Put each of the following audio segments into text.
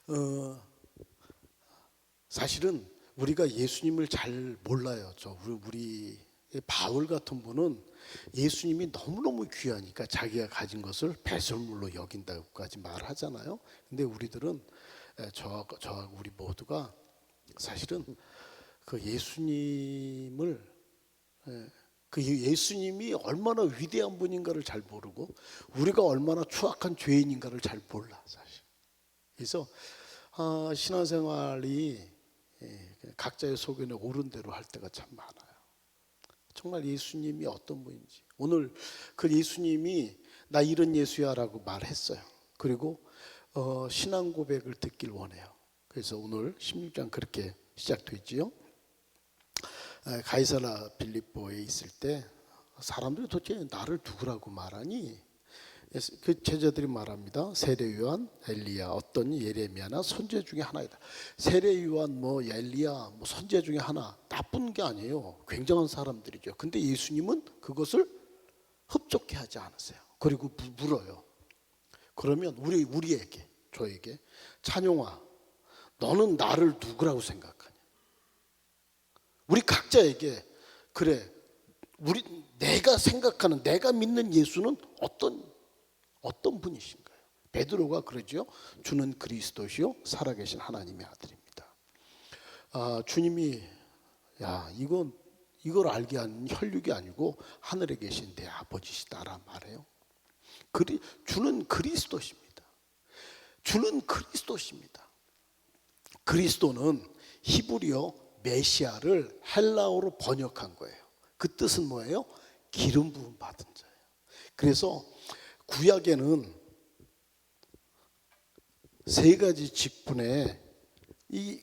어, 사실은 우리가 예수님을 잘 몰라요. 우리 바울 같은 분은 예수님이 너무너무 귀하니까 자기가 가진 것을 배설물로 여긴다고까지 말하잖아요. 근데 우리들은 저하고 우리 모두가 사실은 그 예수님을 그 예수님이 얼마나 위대한 분인가를 잘 모르고 우리가 얼마나 추악한 죄인인가를 잘 몰라 사실. 그래서 신앙생활이 각자의 소견에 옳은 대로 할 때가 참 많아요. 정말 예수님이 어떤 분인지 오늘 그 예수님이 나 이런 예수야라고 말했어요. 그리고 신앙 고백을 듣길 원해요. 그래서 오늘 16장 그렇게 시작되지요. 가이사라 빌립보에 있을 때 사람들이 도대체 나를 누구라고 말하니? 그 제자들이 말합니다. 세례 요한, 엘리야, 어떤 예레미야나 선지자 중에 하나이다. 세례 요한, 엘리야, 선지자 중에 하나. 나쁜 게 아니에요. 굉장한 사람들이죠. 근데 예수님은 그것을 흡족해 하지 않으세요. 그리고 물어요. 그러면 우리에게, 저에게, 찬용아, 너는 나를 누구라고 생각하냐? 우리 각자에게 그래, 내가 생각하는, 내가 믿는 예수는 어떤 분이신가요? 베드로가 그러죠. 주는 그리스도시요 살아계신 하나님의 아들입니다. 주님이 이걸 알게 하는 혈육이 아니고 하늘에 계신 내 아버지시다라 말해요. 주는 그리스도십니다. 주는 그리스도십니다. 그리스도는 히브리어 메시아를 헬라어로 번역한 거예요. 그 뜻은 뭐예요? 기름 부음 받은 자예요. 그래서 구약에는 세 가지 직분에 이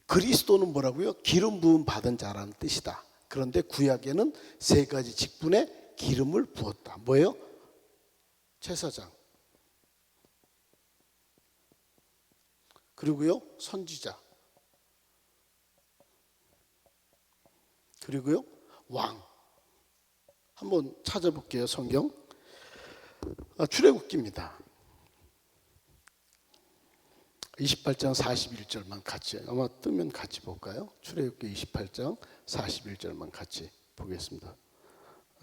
그리스도는 뭐라고요? 기름 부음 받은 자라는 뜻이다. 그런데 구약에는 세 가지 직분에 기름을 부었다. 뭐예요? 제사장, 그리고요 선지자, 그리고요 왕. 한번 찾아볼게요. 성경 출애굽기입니다. 28장 41절만 같이, 아마 뜨면 같이 볼까요? 출애굽기 28장 41절만 같이 보겠습니다.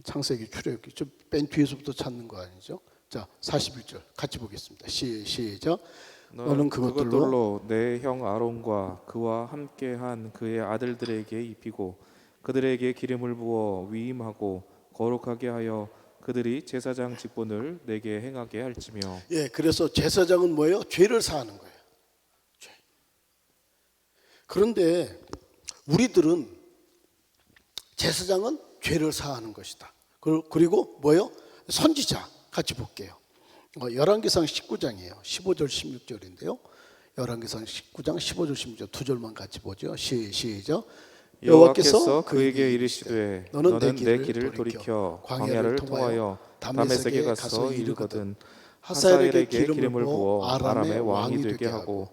창세기, 출애굽기 맨 뒤에서부터 찾는 거 아니죠? 자, 41절 같이 보겠습니다. 시작. 너는 그것들로 내 형 아론과 그와 함께한 그의 아들들에게 입히고 그들에게 기름을 부어 위임하고 거룩하게 하여 그들이 제사장 직분을 내게 행하게 할지며. 예, 그래서 제사장은 뭐예요? 죄를 사하는 거예요. 죄. 그런데 우리들은 제사장은 죄를 사하는 것이다. 그리고 뭐예요? 선지자 같이 볼게요. 열왕기상 19장이에요. 15절 16절인데요. 열왕기상 19장 15절 16절 두 절만 같이 보죠. 시작. 여호와께서 그에게 이르시되 너는 내 길을 돌이켜 광야를 통하여 다메섹에 가서 이르거든 하사엘에게 기름을 부어 아람의 왕이 되게 하고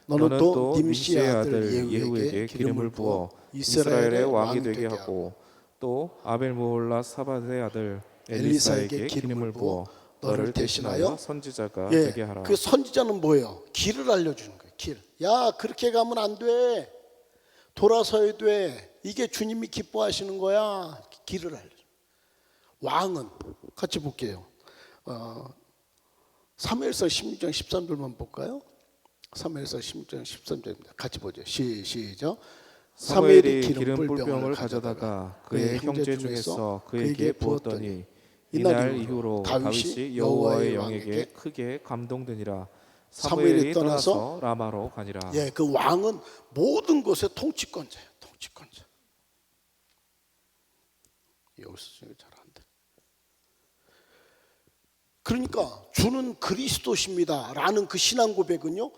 너는 또 nim시의 아들 예후에게 기름을 부어 이스라엘의 왕이 되게 하고 또 아벨므홀라 사밧의 아들 엘리사에게 기름을 부어 너를 대신하여 선지자가 되게 하라. 그 선지자는 뭐예요? 길을 알려주는 거예요. 길. 야, 그렇게 가면 안 돼. 돌아서야 돼. 이게 주님이 기뻐하시는 거야. 길을 알려줘. 왕은 같이 볼게요. 사무엘상 16장 13절만 볼까요? 사무엘상 16장 13절입니다. 같이 보죠. 시작. 사무엘이 기름 뿔병을 가져다가 그의 형제 중에서 그에게 부었더니 이날 이후로 다윗이 여호와의 영에게 크게 감동되니라. 사무엘이 떠나서 라마로 가니라. 예, 그 왕은 모든 것의 통치권자예요. 통치권자. 여기서 잘 안 돼. 그러니까 주는 그리스도십니다라는 그 신앙 고백은요,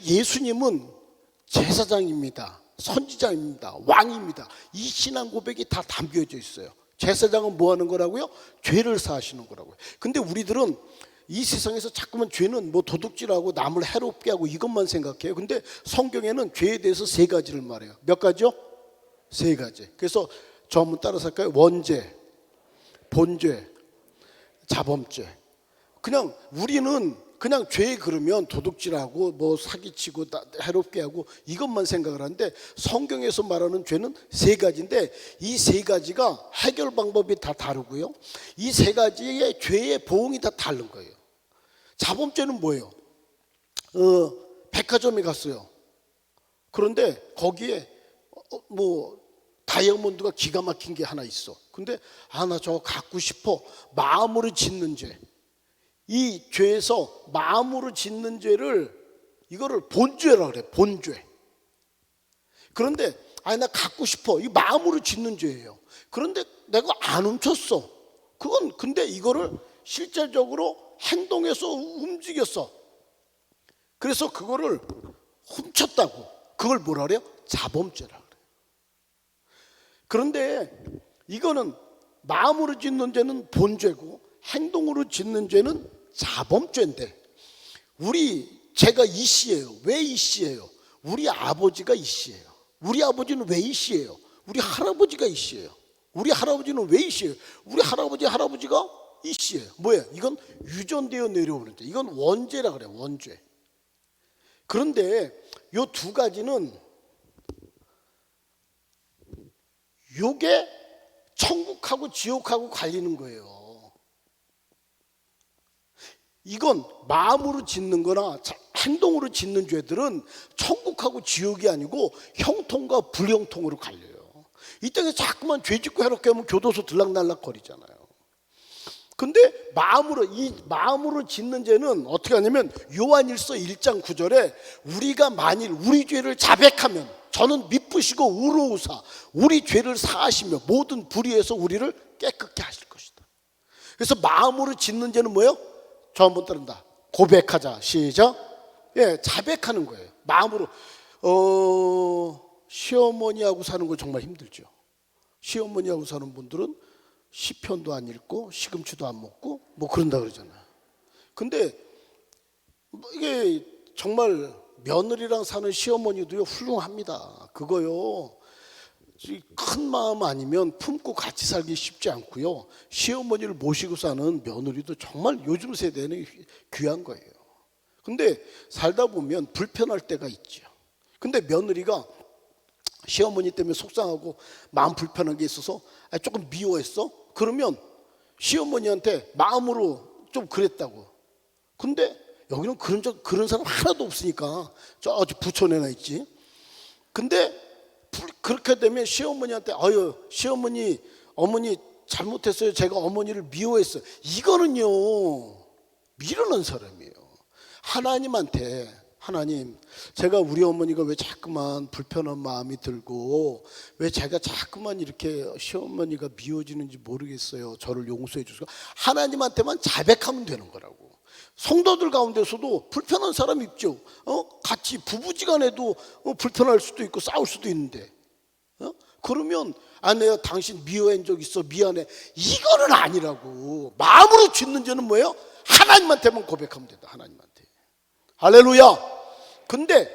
예수님은 제사장입니다, 선지자입니다, 왕입니다. 이 신앙 고백이 다 담겨져 있어요. 제사장은 뭐 하는 거라고요? 죄를 사하시는 거라고요. 근데 우리들은 이 세상에서 자꾸만 죄는 도둑질하고 남을 해롭게 하고 이것만 생각해요. 근데 성경에는 죄에 대해서 세 가지를 말해요. 몇 가지요? 세 가지. 그래서 저 한번 따라서 할까요? 원죄, 본죄, 자범죄. 그냥 우리는 그냥 죄 그러면 도둑질하고 뭐 사기치고 해롭게 하고 이것만 생각을 하는데, 성경에서 말하는 죄는 세 가지인데 이 세 가지가 해결 방법이 다 다르고요. 이 세 가지의 죄의 보응이 다 다른 거예요. 자범죄는 뭐예요? 백화점에 갔어요. 그런데 거기에 뭐 다이아몬드가 기가 막힌 게 하나 있어. 근데 나 저거 갖고 싶어. 마음으로 짓는 죄. 이 죄에서 마음으로 짓는 죄를, 이거를 본죄라 그래. 본죄. 그런데 나 갖고 싶어. 이 마음으로 짓는 죄예요. 그런데 내가 안 훔쳤어. 그건 근데 이거를 실제적으로 행동해서 움직였어. 그래서 그거를 훔쳤다고. 그걸 뭐라 그래요? 자범죄라 그래요. 그런데 이거는 마음으로 짓는 죄는 본죄고 행동으로 짓는 죄는 자범죄인데, 제가 이 씨예요. 왜 이 씨예요? 우리 아버지가 이 씨예요. 우리 아버지는 왜 이 씨예요? 우리 할아버지가 이 씨예요. 우리 할아버지는 왜 이 씨예요? 우리 할아버지가 이 씨예요. 뭐예요? 이건 유전되어 내려오는 죄. 이건 원죄라 그래요. 원죄. 그런데 요 두 가지는, 요게 천국하고 지옥하고 갈리는 거예요. 이건 마음으로 짓는 거나 행동으로 짓는 죄들은 천국하고 지옥이 아니고 형통과 불형통으로 갈려요. 이 땅에 자꾸만 죄 짓고 해롭게 하면 교도소 들락날락 거리잖아요. 근데 마음으로 짓는 죄는 어떻게 하냐면, 요한일서 1장 9절에 우리가 만일 우리 죄를 자백하면 저는 미쁘시고 의로우사 우리 죄를 사하시며 모든 불의에서 우리를 깨끗게 하실 것이다. 그래서 마음으로 짓는 죄는 뭐예요? 저 한번 따른다. 고백하자. 시작. 자백하는 거예요. 마음으로. 시어머니하고 사는 거 정말 힘들죠. 시어머니하고 사는 분들은 시편도 안 읽고 시금치도 안 먹고 뭐 그런다 그러잖아요. 근데 이게 정말 며느리랑 사는 시어머니도요 훌륭합니다. 그거요, 큰 마음 아니면 품고 같이 살기 쉽지 않고요. 시어머니를 모시고 사는 며느리도 정말 요즘 세대는 귀한 거예요. 근데 살다 보면 불편할 때가 있죠. 근데 며느리가 시어머니 때문에 속상하고 마음 불편한 게 있어서 조금 미워했어? 그러면 시어머니한테 마음으로 좀 그랬다고. 근데 여기는 그런 사람 하나도 없으니까 저 부천에나 있지. 근데 그렇게 되면 시어머니한테 시어머니, 어머니 잘못했어요. 제가 어머니를 미워했어요. 이거는요 미련한 사람이에요. 하나님, 제가 우리 어머니가 왜 자꾸만 불편한 마음이 들고 왜 제가 자꾸만 이렇게 시어머니가 미워지는지 모르겠어요. 저를 용서해 주시고. 하나님한테만 자백하면 되는 거라고. 성도들 가운데서도 불편한 사람이 있죠. 같이 부부지간에도 불편할 수도 있고 싸울 수도 있는데, 그러면 내가 당신 미워한 적 있어, 미안해. 이거는 아니라고. 마음으로 짓는 죄는 뭐예요? 하나님한테만 고백하면 된다. 하나님한테. 할렐루야. 근데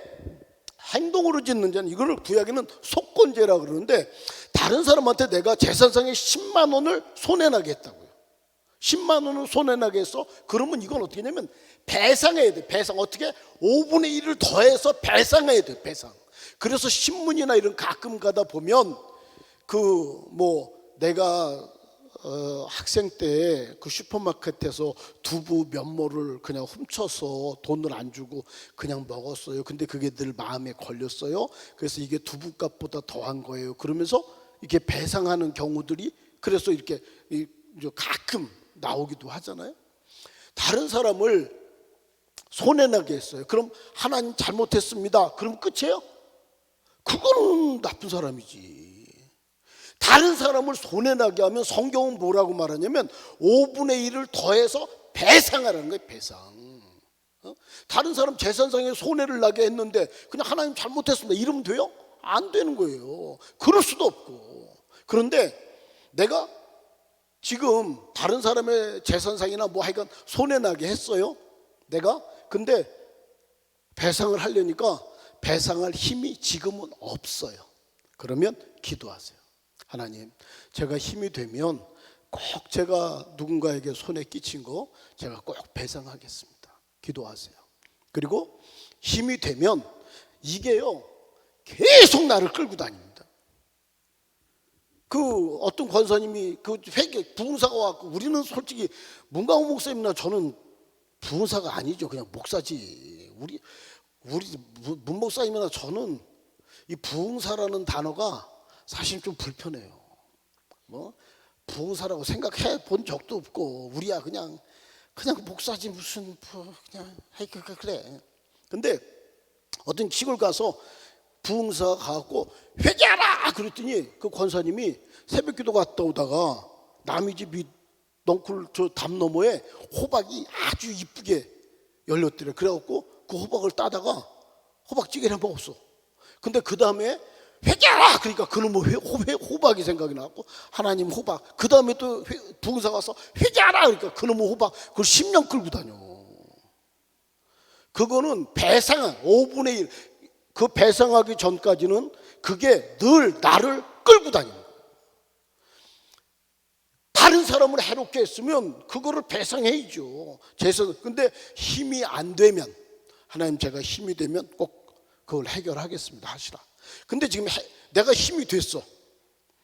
행동으로 짓는 죄는, 이거를 구약에는 속건죄라 그러는데, 다른 사람한테 내가 제사상에 10만 원을 손해나게 했다고요. 10만 원을 손해나게 했어. 그러면 이건 어떻게 하냐면 배상해야 돼. 배상. 어떻게? 5분의 1을 더해서 배상해야 돼. 배상. 그래서 신문이나 이런 가끔 가다 보면 내가 학생 때 그 슈퍼마켓에서 두부 면모를 그냥 훔쳐서 돈을 안 주고 그냥 먹었어요. 근데 그게 늘 마음에 걸렸어요. 그래서 이게 두부값보다 더한 거예요. 그러면서 이렇게 배상하는 경우들이 그래서 이렇게 가끔 나오기도 하잖아요. 다른 사람을 손해나게 했어요. 그럼 하나님 잘못했습니다. 그럼 끝이에요? 그거는 나쁜 사람이지. 다른 사람을 손해나게 하면 성경은 뭐라고 말하냐면 5분의 1을 더해서 배상하라는 거예요. 배상. 다른 사람 재산상에 손해를 나게 했는데 그냥 하나님 잘못했습니다 이러면 돼요? 안 되는 거예요. 그럴 수도 없고. 그런데 내가 지금 다른 사람의 재산상이나 하여간 손해나게 했어요. 내가. 근데 배상을 하려니까 배상할 힘이 지금은 없어요. 그러면 기도하세요. 하나님, 제가 힘이 되면 꼭 제가 누군가에게 손해 끼친 거 제가 꼭 배상하겠습니다. 기도하세요. 그리고 힘이 되면 이게요 계속 나를 끌고 다닙니다. 그 어떤 권사님이 그 회개 부흥사가 왔고, 우리는 솔직히 문광호 목사님이나 저는 부흥사가 아니죠. 그냥 목사지. 우리 문 목사님이나 저는 이 부흥사라는 단어가 사실 좀 불편해요. 뭐 부흥사라고 생각해 본 적도 없고, 우리야 그냥 목사지 무슨 그냥 그래. 근데 어떤 시골 가서 부흥사가 가갖고 회개하라 그랬더니 그 권사님이 새벽기도 갔다 오다가 남의 집 넝쿨 저 담 너머에 호박이 아주 이쁘게 열렸더래. 그래갖고 그 호박을 따다가 호박찌개를 먹었어. 근데 그 다음에 회개하라 그러니까 그놈의 호박이 생각이 나고, 하나님 호박. 그 다음에 또 부흥사 가서 회개하라 그러니까 그놈의 호박. 그걸 10년 끌고 다녀. 그거는 배상 5분의 1. 그 배상하기 전까지는 그게 늘 나를 끌고 다니는 거예요. 다른 사람을 해롭게 했으면 그거를 배상해야죠. 근데 힘이 안 되면, 하나님 제가 힘이 되면 꼭 그걸 해결하겠습니다 하시라. 근데 지금 내가 힘이 됐어.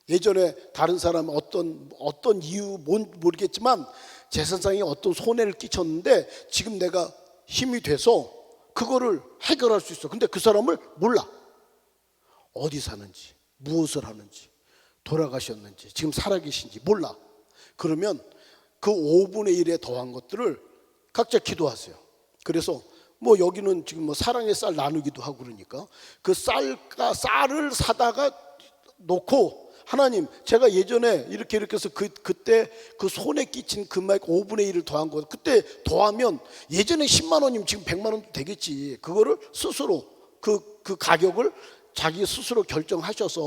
예전에 다른 사람 어떤 이유 모르겠지만 재산상에 어떤 손해를 끼쳤는데 지금 내가 힘이 돼서 그거를 해결할 수 있어. 근데 그 사람을 몰라. 어디 사는지, 무엇을 하는지, 돌아가셨는지, 지금 살아계신지 몰라. 그러면 그 5분의 1에 더한 것들을 각자 기도하세요. 그래서 뭐 여기는 지금 뭐 사랑의 쌀 나누기도 하고 그러니까 그 쌀을 사다가 놓고, 하나님 제가 예전에 이렇게 해서 그때 그 손에 끼친 금액 5분의 1을 더한 거, 그때 더하면 예전에 10만 원이면 지금 100만 원도 되겠지. 그거를 스스로 그 가격을 자기 스스로 결정하셔서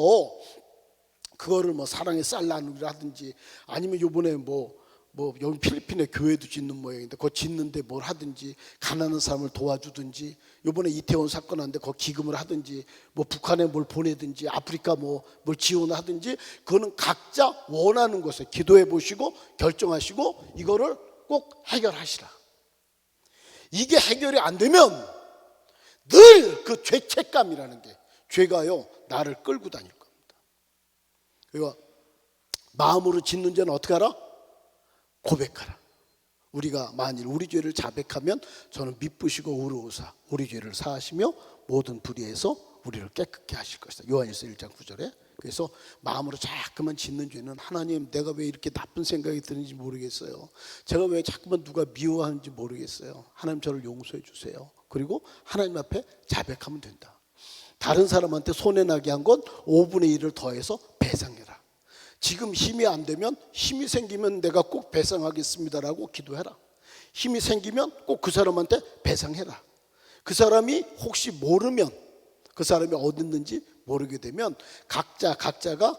그거를 뭐 사랑의 쌀 나누기를 하든지, 아니면 요번에 뭐 여기 필리핀에 교회도 짓는 모양인데 그거 짓는데 뭘 하든지, 가난한 사람을 도와주든지, 요번에 이태원 사건 한데 그거 기금을 하든지, 뭐 북한에 뭘 보내든지, 아프리카 뭘 지원을 하든지, 그거는 각자 원하는 것을 기도해 보시고 결정하시고 이거를 꼭 해결하시라. 이게 해결이 안 되면 늘 그 죄책감이라는 게, 죄가요 나를 끌고 다닐 겁니다. 그리고 마음으로 짓는 죄는 어떻게 하라? 고백하라. 우리가 만일 우리 죄를 자백하면 저는 미쁘시고 의로우사 우리 죄를 사하시며 모든 불의에서 우리를 깨끗게 하실 것이다. 요한일서 1장 9절에. 그래서 마음으로 자꾸만 짓는 죄는, 하나님 내가 왜 이렇게 나쁜 생각이 드는지 모르겠어요. 제가 왜 자꾸만 누가 미워하는지 모르겠어요. 하나님 저를 용서해 주세요. 그리고 하나님 앞에 자백하면 된다. 다른 사람한테 손해나게 한 건 5분의 1을 더해서 배상해라. 지금 힘이 안 되면, 힘이 생기면 내가 꼭 배상하겠습니다라고 기도해라. 힘이 생기면 꼭 그 사람한테 배상해라. 그 사람이 혹시 모르면, 그 사람이 어디 있는지 모르게 되면 각자가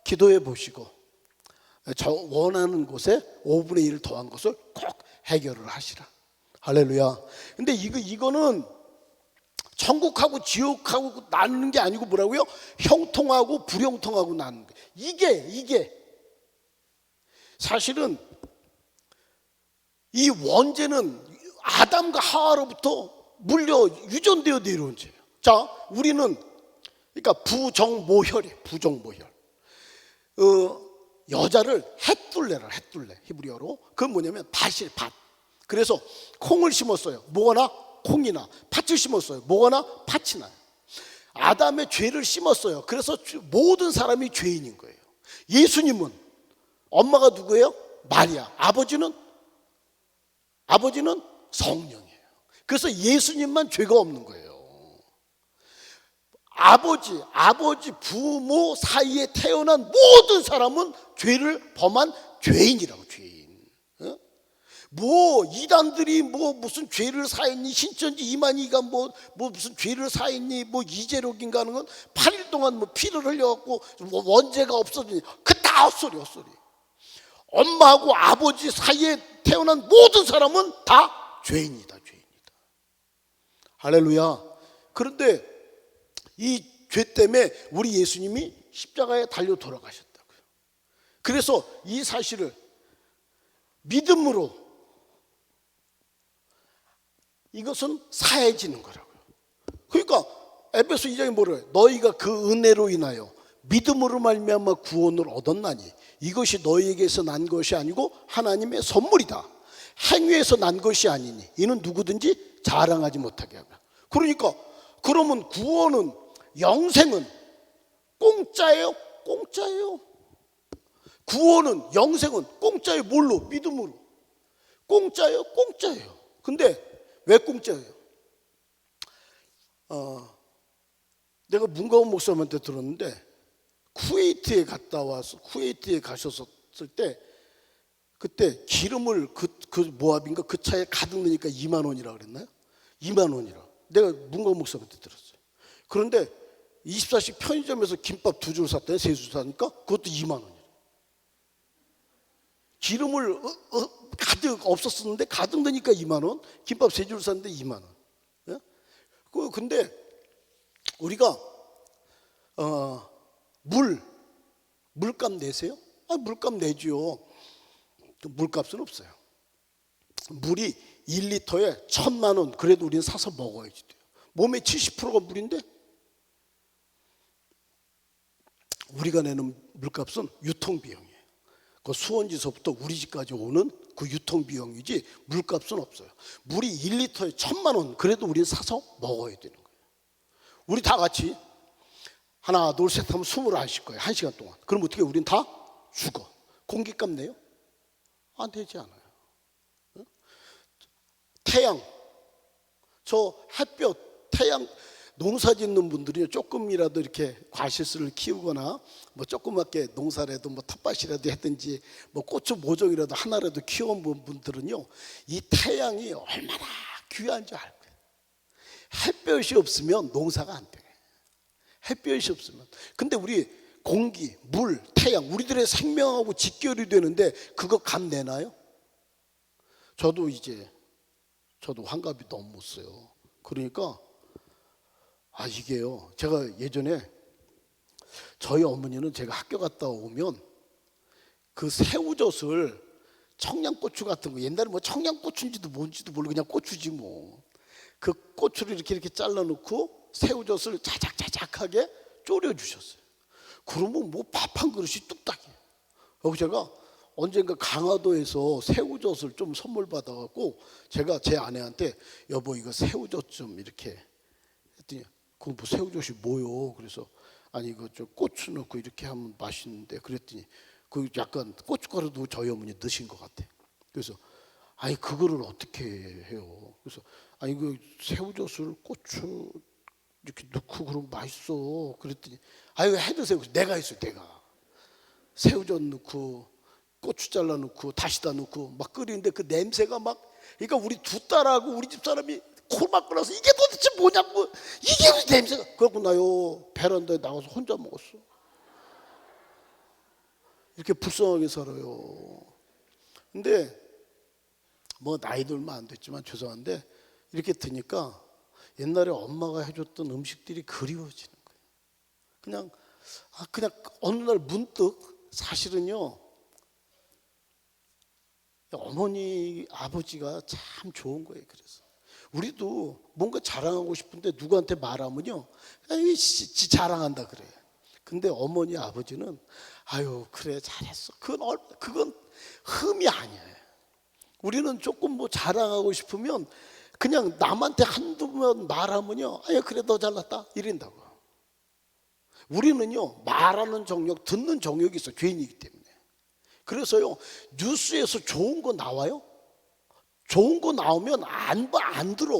기도해 보시고 저 원하는 곳에 5분의 1을 더한 것을 꼭 해결을 하시라. 할렐루야. 근데 이거는 천국하고 지옥하고 나누는 게 아니고 뭐라고요? 형통하고 불형통하고 나누는 거예요. 이게 사실은 이 원죄는 아담과 하와로부터 물려 유전되어 내려온 죄예요. 자, 우리는 그러니까 부정모혈이에요. 부정모혈. 여자를 헷둘레라, 헷둘레 히브리어로. 그건 뭐냐면 밭이에요, 밭. 그래서 콩을 심었어요. 뭐가 나? 콩이 나. 팥을 심었어요. 뭐가 나? 팥이 나요. 아담의 죄를 심었어요. 그래서 모든 사람이 죄인인 거예요. 예수님은 엄마가 누구예요? 마리아. 아버지는 성령이에요. 그래서 예수님만 죄가 없는 거예요. 아버지 부모 사이에 태어난 모든 사람은 죄를 범한 죄인이라고. 죄인. 뭐 이단들이 뭐 무슨 죄를 사했니, 신천지 이만희가 뭐 무슨 죄를 사했니, 뭐 이재록인가 하는 건 8일 동안 뭐 피를 흘려갖고 뭐 원죄가 없어지니, 그 다 헛소리. 엄마하고 아버지 사이에 태어난 모든 사람은 다 죄인이다. 할렐루야. 그런데 이 죄 때문에 우리 예수님이 십자가에 달려 돌아가셨다고요. 그래서 이 사실을 믿음으로 이것은 사해지는 거라고요. 그러니까 에베소 2장에 뭐래요? 너희가 그 은혜로 인하여 믿음으로 말미암아 구원을 얻었나니 이것이 너희에게서 난 것이 아니고 하나님의 선물이다. 행위에서 난 것이 아니니 이는 누구든지 자랑하지 못하게 하며. 그러니까 그러면 구원은, 영생은 공짜예요? 공짜예요. 구원은, 영생은 공짜예요. 뭘로? 믿음으로. 공짜예요? 공짜예요. 근데 왜 공짜예요? 내가 문가원 목사님한테 들었는데 쿠웨이트에 갔다 와서, 쿠웨이트에 가셨을 때 그때 기름을 그 모압인가 그 차에 가득 넣으니까 2만 원이라 그랬나요? 2만 원이라. 내가 문가원 목사님한테 들었어요. 그런데 24시 편의점에서 김밥 2줄 샀더니 3줄 사니까 그것도 2만 원이라. 기름을 가득 없었었는데 가득 넣으니까 2만 원, 김밥 3줄 샀는데 2만 원. 예? 근데 우리가 물값 내세요? 물값 내지요. 물값은 없어요. 물이 1리터에 1,000만 원, 그래도 우리는 사서 먹어야지 돼요. 몸의 70%가 물인데 우리가 내는 물값은 유통비용이에요. 그 수원지서부터 우리 집까지 오는 그 유통비용이지 물값은 없어요. 물이 1리터에 1,000만 원, 그래도 우리는 사서 먹어야 되는 거예요. 우리 다 같이 하나 둘 셋 하면 숨을 안 쉴 거예요. 1시간 동안. 그럼 어떻게 우린 다 죽어. 공기값 내요? 안 되지 않아요. 태양, 저 햇볕, 태양, 농사 짓는 분들이 조금이라도 이렇게 과실수를 키우거나 뭐 조그맣게 농사라도 뭐 텃밭이라도 했든지 뭐 고추 모종이라도 하나라도 키워본 분들은요, 이 태양이 얼마나 귀한지 알 거예요. 햇볕이 없으면 농사가 안 돼. 햇볕이 없으면. 근데 우리 공기, 물, 태양, 우리들의 생명하고 직결이 되는데 그거 값 내나요? 저도 환갑이 넘었어요. 그러니까 이게요, 제가 예전에 저희 어머니는 제가 학교 갔다 오면 그 새우젓을, 청양고추 같은 거, 옛날에 뭐 청양고추인지도 뭔지도 모르고 그냥 고추지 뭐, 그 고추를 이렇게 잘라놓고 새우젓을 자작자작하게 졸여주셨어요. 그러면 뭐 밥 한 그릇이 뚝딱이에요. 그래서 제가 언젠가 강화도에서 새우젓을 좀 선물 받아갖고 제가 제 아내한테 여보 이거 새우젓 좀 이렇게 했더니 그 뭐 새우젓이 뭐요? 그래서 아니 이거 좀 고추 넣고 이렇게 하면 맛있는데, 그랬더니 그 약간 고춧가루도 저희 어머니 넣으신 것 같아. 그래서 아니 그거를 어떻게 해요? 그래서 아니 그 새우젓을 고추 이렇게 넣고 그러면 맛있어. 그랬더니 아유 해드세요. 내가 했어요. 내가 새우젓 넣고 고추 잘라 넣고 다시다 넣고 막 끓이는데 그 냄새가 막, 그러니까 우리 두 딸하고 우리 집 사람이 코 막고 나서 이게 도대체 뭐냐고, 이게 무슨 냄새가. 그래갖고 나요 베란다에 나가서 혼자 먹었어. 이렇게 불쌍하게 살아요. 근데 뭐 나이 들면 안 됐지만 죄송한데 이렇게 드니까 옛날에 엄마가 해줬던 음식들이 그리워지는 거예요. 그냥 어느 날 문득, 사실은요 어머니 아버지가 참 좋은 거예요. 그래서 우리도 뭔가 자랑하고 싶은데 누구한테 말하면요 지 자랑한다 그래. 근데 어머니 아버지는 아유 그래 잘했어, 그건 흠이 아니에요. 우리는 조금 뭐 자랑하고 싶으면 그냥 남한테 한두 번 말하면요 아유 그래 너 잘났다 이런다고. 우리는요 말하는 정력, 듣는 정력이 있어, 죄인이기 때문에. 그래서요 뉴스에서 좋은 거 나와요? 좋은 거 나오면 안 들어.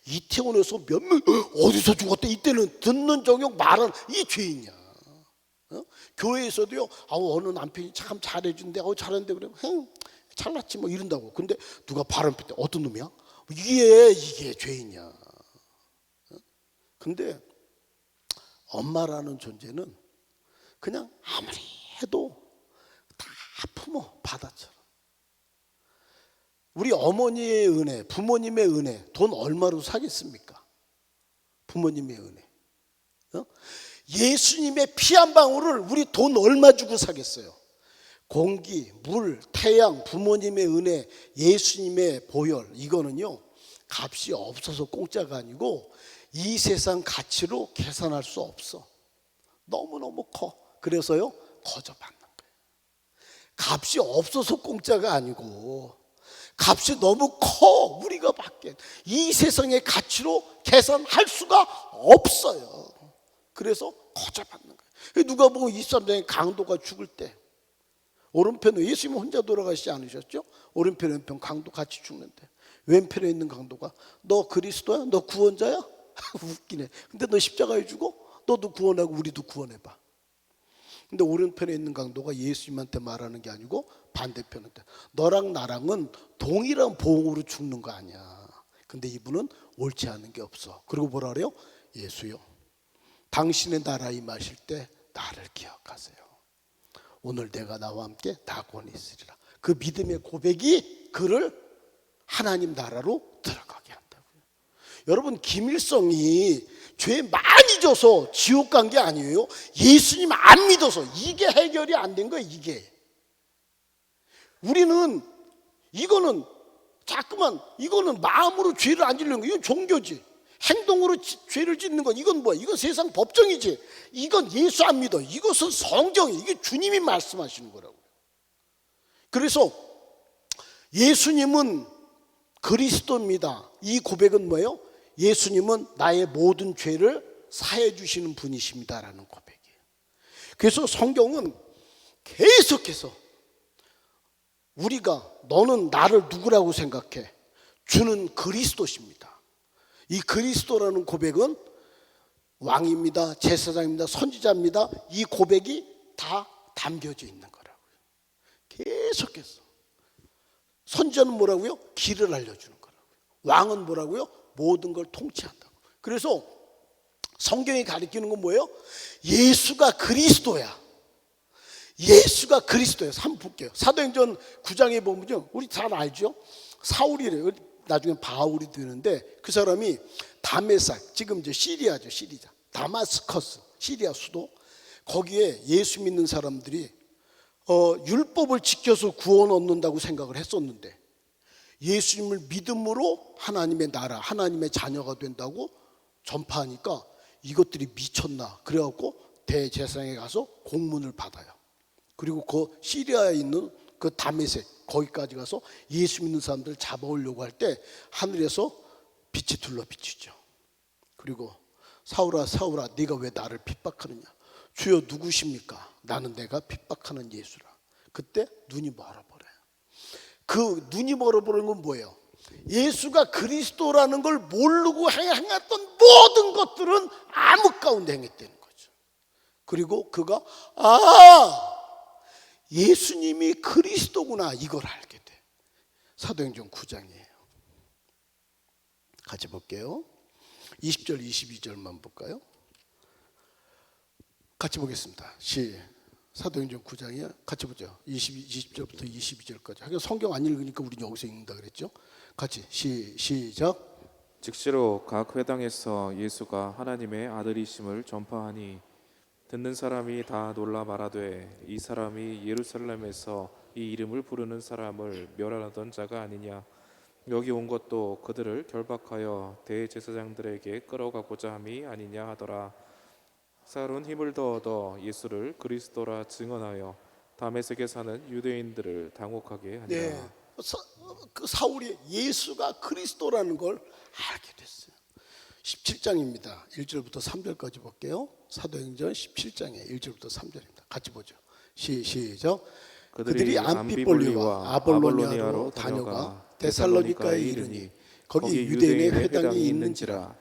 이태원에서 몇 명 어디서 죽었대, 이때는 듣는 정력, 말하는, 이 죄인이야. 교회에서도요 어느 남편이 참 잘해준대, 잘하는데 그래 잘났지 뭐 이런다고. 근데 누가 바람 필 때 어떤 놈이야? 이게 죄인이야. 근데 엄마라는 존재는 그냥 아무리 해도 다 품어, 바다처럼. 우리 어머니의 은혜, 부모님의 은혜, 돈 얼마로 사겠습니까? 부모님의 은혜. 예수님의 피 한 방울을 우리 돈 얼마 주고 사겠어요? 공기, 물, 태양, 부모님의 은혜, 예수님의 보혈, 이거는요 값이 없어서 공짜가 아니고 이 세상 가치로 계산할 수 없어. 너무너무 커. 그래서요 거저받는 거예요. 값이 없어서 공짜가 아니고 값이 너무 커. 우리가 받기엔 이 세상의 가치로 계산할 수가 없어요. 그래서 거저받는 거예요. 누가 보고 23장의 강도가 죽을 때 오른편에 예수님 혼자 돌아가시지 않으셨죠? 오른편 왼편 강도 같이 죽는데 왼편에 있는 강도가 너 그리스도야? 너 구원자야? 웃기네. 근데 너 십자가에 죽어? 너도 구원하고 우리도 구원해봐. 근데 오른편에 있는 강도가 예수님한테 말하는 게 아니고 반대편한테 너랑 나랑은 동일한 보응으로 죽는 거 아니야. 근데 이분은 옳지 않은 게 없어. 그리고 뭐라 그래요? 예수요, 당신의 나라에 임하실 때 나를 기억하세요. 오늘 내가 나와 함께 다 구원이 있으리라. 그 믿음의 고백이 그를 하나님 나라로 들어가게 한다고요. 여러분, 김일성이 죄 많이 져서 지옥 간 게 아니에요. 예수님 안 믿어서. 이게 해결이 안 된 거예요. 이게 우리는 이거는 자꾸만 이거는 마음으로 죄를 안 지르는 거. 이건 종교지. 행동으로 죄를 짓는 건 이건 뭐야? 이건 세상 법정이지. 이건 예수 안 믿어. 이것은 성경이, 이게 주님이 말씀하시는 거라고요. 그래서 예수님은 그리스도입니다. 이 고백은 뭐예요? 예수님은 나의 모든 죄를 사해 주시는 분이십니다라는 고백이에요. 그래서 성경은 계속해서 우리가 너는 나를 누구라고 생각해? 주는 그리스도십니다. 이 그리스도라는 고백은 왕입니다, 제사장입니다, 선지자입니다. 이 고백이 다 담겨져 있는 거라고요. 계속해서 선지자는 뭐라고요? 길을 알려주는 거라고요. 왕은 뭐라고요? 모든 걸 통치한다고. 그래서 성경이 가리키는 건 뭐예요? 예수가 그리스도야. 예수가 그리스도예요. 한번 볼게요. 사도행전 9장에 보면요, 우리 잘 알죠? 사울이래요. 나중에 바울이 되는데 그 사람이 다메삭, 지금 이제 시리아죠. 시리아, 다마스커스, 시리아 수도. 거기에 예수 믿는 사람들이 율법을 지켜서 구원 얻는다고 생각을 했었는데 예수님을 믿음으로 하나님의 나라, 하나님의 자녀가 된다고 전파하니까 이것들이 미쳤나. 그래갖고 대제사장에 가서 공문을 받아요. 그리고 그 시리아에 있는 그 다메섹, 거기까지 가서 예수 믿는 사람들을 잡아오려고 할 때 하늘에서 빛이 둘러 비치죠. 그리고 사울아 사울아 네가 왜 나를 핍박하느냐. 주여 누구십니까? 나는 내가 핍박하는 예수라. 그때 눈이 멀어버려요. 그 눈이 멀어버리는 건 뭐예요? 예수가 그리스도라는 걸 모르고 행했던 모든 것들은 암흑 가운데 행했다는 거죠. 그리고 그가 예수님이 그리스도구나, 이걸 알게 돼. 사도행전 9장이에요. 같이 볼게요. 20절 22절만 볼까요? 같이 보겠습니다. 사도행전 9장이요. 같이 보죠. 20절부터 22절까지. 하긴 성경 안 읽으니까 우리는 여기서 읽는다 그랬죠. 같이 시작. 즉시로 각 회당에서 예수가 하나님의 아들이심을 전파하니 듣는 사람이 다 놀라 말하되 이 사람이 예루살렘에서 이 이름을 부르는 사람을 멸하던 자가 아니냐. 여기 온 것도 그들을 결박하여 대제사장들에게 끌어가고자 함이 아니냐 하더라. 사울은 힘을 더 얻어 예수를 그리스도라 증언하여 다메섹에 사는 유대인들을 당혹하게 하니라. 네, 그 사울이 예수가 그리스도라는 걸 알게 됐어요. 17장입니다. 1절부터 3절까지 볼게요. 사도행전 17장에 1절부터 3절입니다. 같이 보죠. 시작. 그들이 암피볼리와 아볼로니아로 다녀가 데살로니가에 이르니 거기 유대인의 회당이 있는지라.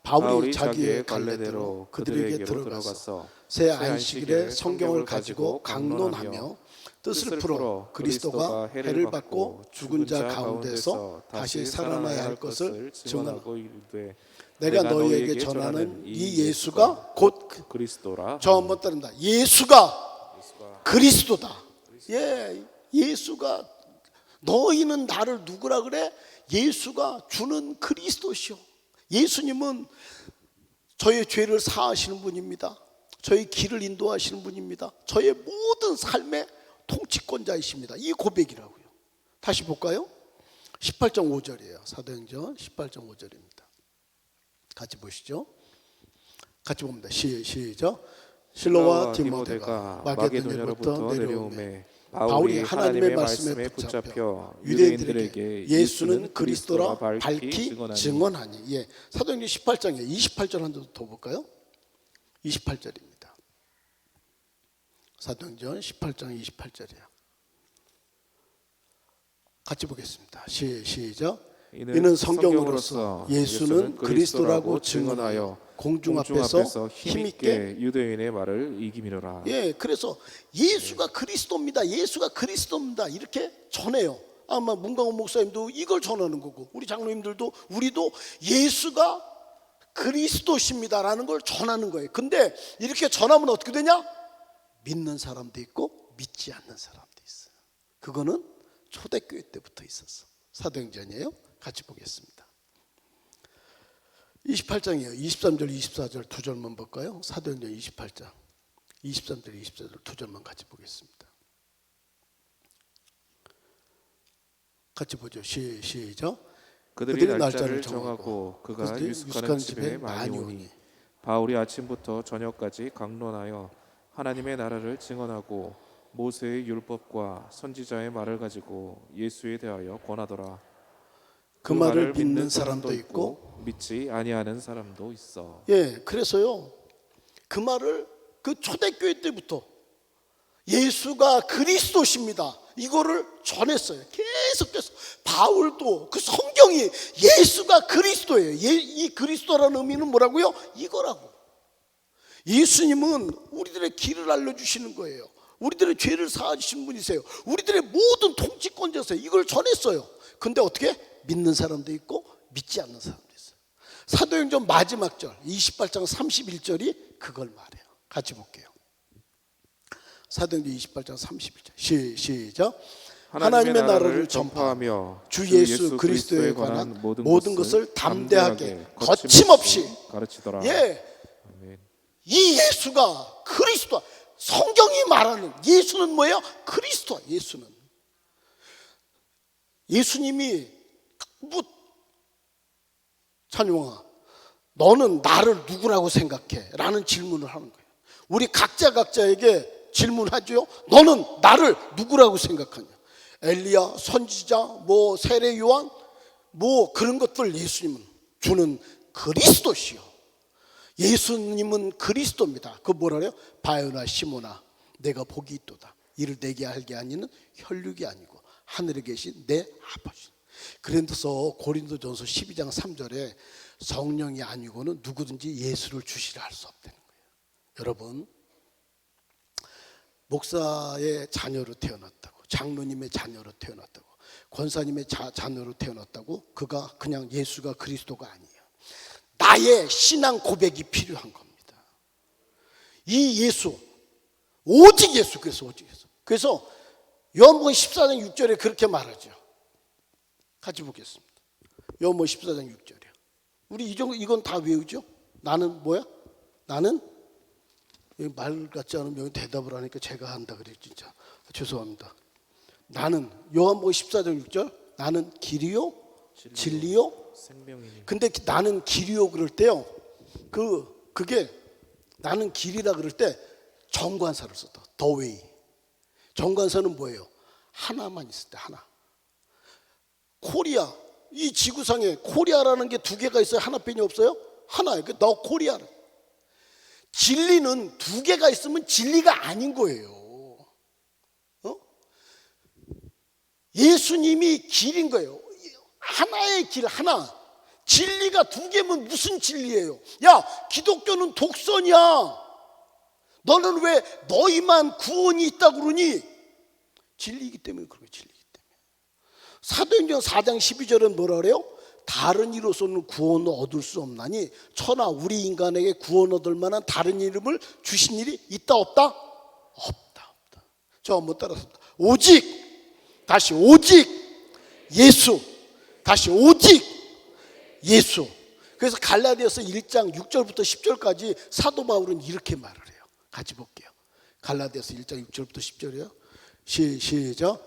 바울이 자기의 갈래대로 그들에게 들어가서 새 안식일에 성경을 가지고 강론하며 뜻을 풀어 그리스도가 해를 받고 죽은 자 가운데서 다시 살아나야 할 것을 증언하고 이르되 내가 너희에게 전하는 이 예수가 곧 그리스도라. 저 한번 따른다. 예수가 그리스도다. 예, 예수가 너희는 나를 누구라 그래? 예수가 주는 그리스도시오. 예수님은 저의 죄를 사하시는 분입니다. 저의 길을 인도하시는 분입니다. 저의 모든 삶의 통치권자이십니다. 이 고백이라고요. 다시 볼까요? 18.5절이에요. 사도행전 18.5절입니다. 같이 보시죠. 같이 봅니다. 시작. 실로와 디모데가 마게도냐로부터 내려오매 바울이 하나님의 말씀에 붙잡혀 유대인들에게 예수는 그리스도라 밝히 증언하니. 예, 사도행전 18장에 28절 한 번 더 볼까요? 28절입니다. 사도행전 18장 28절이에요. 같이 보겠습니다. 시작. 이는 성경으로서 예수는 그리스도라고 증언하여 공중 앞에서 힘있게 유대인의 말을 이기미로라. 예, 그래서 예수가 그리스도입니다. 예수가 그리스도입니다. 이렇게 전해요. 아마 문광호 목사님도 이걸 전하는 거고, 우리 장로님들도 우리도 예수가 그리스도십니다라는 걸 전하는 거예요. 근데 이렇게 전하면 어떻게 되냐? 믿는 사람도 있고 믿지 않는 사람도 있어요. 그거는 초대교회 때부터 있었어. 사도행전이에요. 같이 보겠습니다. 28장이에요. 23절, 24절 두 절만 볼까요? 사도행전 28장 23절, 24절 두 절만 같이 보겠습니다. 같이 보죠. 시작. 그들이 날짜를 정하고 그가 유숙하는 집에 많이 오니 바울이 아침부터 저녁까지 강론하여 하나님의 나라를 증언하고 모세의 율법과 선지자의 말을 가지고 예수에 대하여 권하더라. 그 말을 믿는 사람도 있고 믿지 아니하는 사람도 있어. 예, 그래서요 그 말을 그 초대교회 때부터 예수가 그리스도십니다 이거를 전했어요. 계속해서 바울도 그 성경이 예수가 그리스도예요. 이 그리스도라는 의미는 뭐라고요? 이거라고. 예수님은 우리들의 길을 알려주시는 거예요. 우리들의 죄를 사하시는 분이세요. 우리들의 모든 통치권자세요. 이걸 전했어요. 근데 어떻게? 믿는 사람도 있고 믿지 않는 사람도 있어요. 사도행전 마지막 절 28장 31절이 그걸 말해요. 같이 볼게요. 사도행전 28장 31절 시작. 하나님의 나라를 전파하며 주 예수 그리스도에 관한 모든 것을 담대하게 거침없이 가르치더라. 예, 이 예수가 그리스도. 성경이 말하는 예수는 뭐예요? 그리스도. 예수님이 뭐 찬용아 너는 나를 누구라고 생각해? 라는 질문을 하는 거예요. 우리 각자에게 질문하죠. 너는 나를 누구라고 생각하냐? 엘리야, 선지자, 뭐 세례 요한, 뭐 그런 것들 예수님은 주는 그리스도시요. 예수님은 그리스도입니다. 그 뭐라 그래요? 바요나 시모나 내가 복이 있도다. 이를 내게 알게 하니는 혈육이 아니고 하늘에 계신 내 아버지. 그래서 고린도전서 12장 3절에 성령이 아니고는 누구든지 예수를 주시라 할 수 없다는 거예요. 여러분 목사의 자녀로 태어났다고, 장로님의 자녀로 태어났다고, 권사님의 자녀로 태어났다고 그가 그냥 예수가 그리스도가 아니에요. 나의 신앙 고백이 필요한 겁니다. 이 예수 오직 예수. 그래서 요한복음 14장 6절에 그렇게 말하죠. 같이 보겠습니다. 요한복음 14장 6절이요. 우리 이건 다 외우죠. 나는 뭐야? 나는 말 같지 않으면 여기 대답을 하니까 제가 한다 그래요. 진짜 죄송합니다. 나는 요한복음 14장 6절 나는 길이요 진리요 생명이니. 근데 나는 길이요 그럴 때요 그게 나는 길이라 그럴 때 정관사를 썼다. The way. 정관사는 뭐예요? 하나만 있을 때 하나. 코리아 이 지구상에 코리아라는 게 두 개가 있어요? 하나뿐이 없어요? 하나예요. 너 코리아. 진리는 두 개가 있으면 진리가 아닌 거예요. 예수님이 길인 거예요. 하나의 길 하나. 진리가 두 개면 무슨 진리예요? 야 기독교는 독선이야. 너는 왜 너희만 구원이 있다고 그러니? 진리이기 때문에 그런 거예요. 진리이기 때문에. 사도행전 4장 12절은 뭐라 그래요? 다른 이로서는 구원을 얻을 수 없나니 천하 우리 인간에게 구원 얻을 만한 다른 이름을 주신 일이 있다 없다? 없다. 저 한번 따라서 오직 다시 오직 예수 다시 오직 예수. 그래서 갈라디아서 1장 6절부터 10절까지 사도 바울은 이렇게 말을 해요. 같이 볼게요. 갈라디아서 1장 6절부터 10절이요. 시작.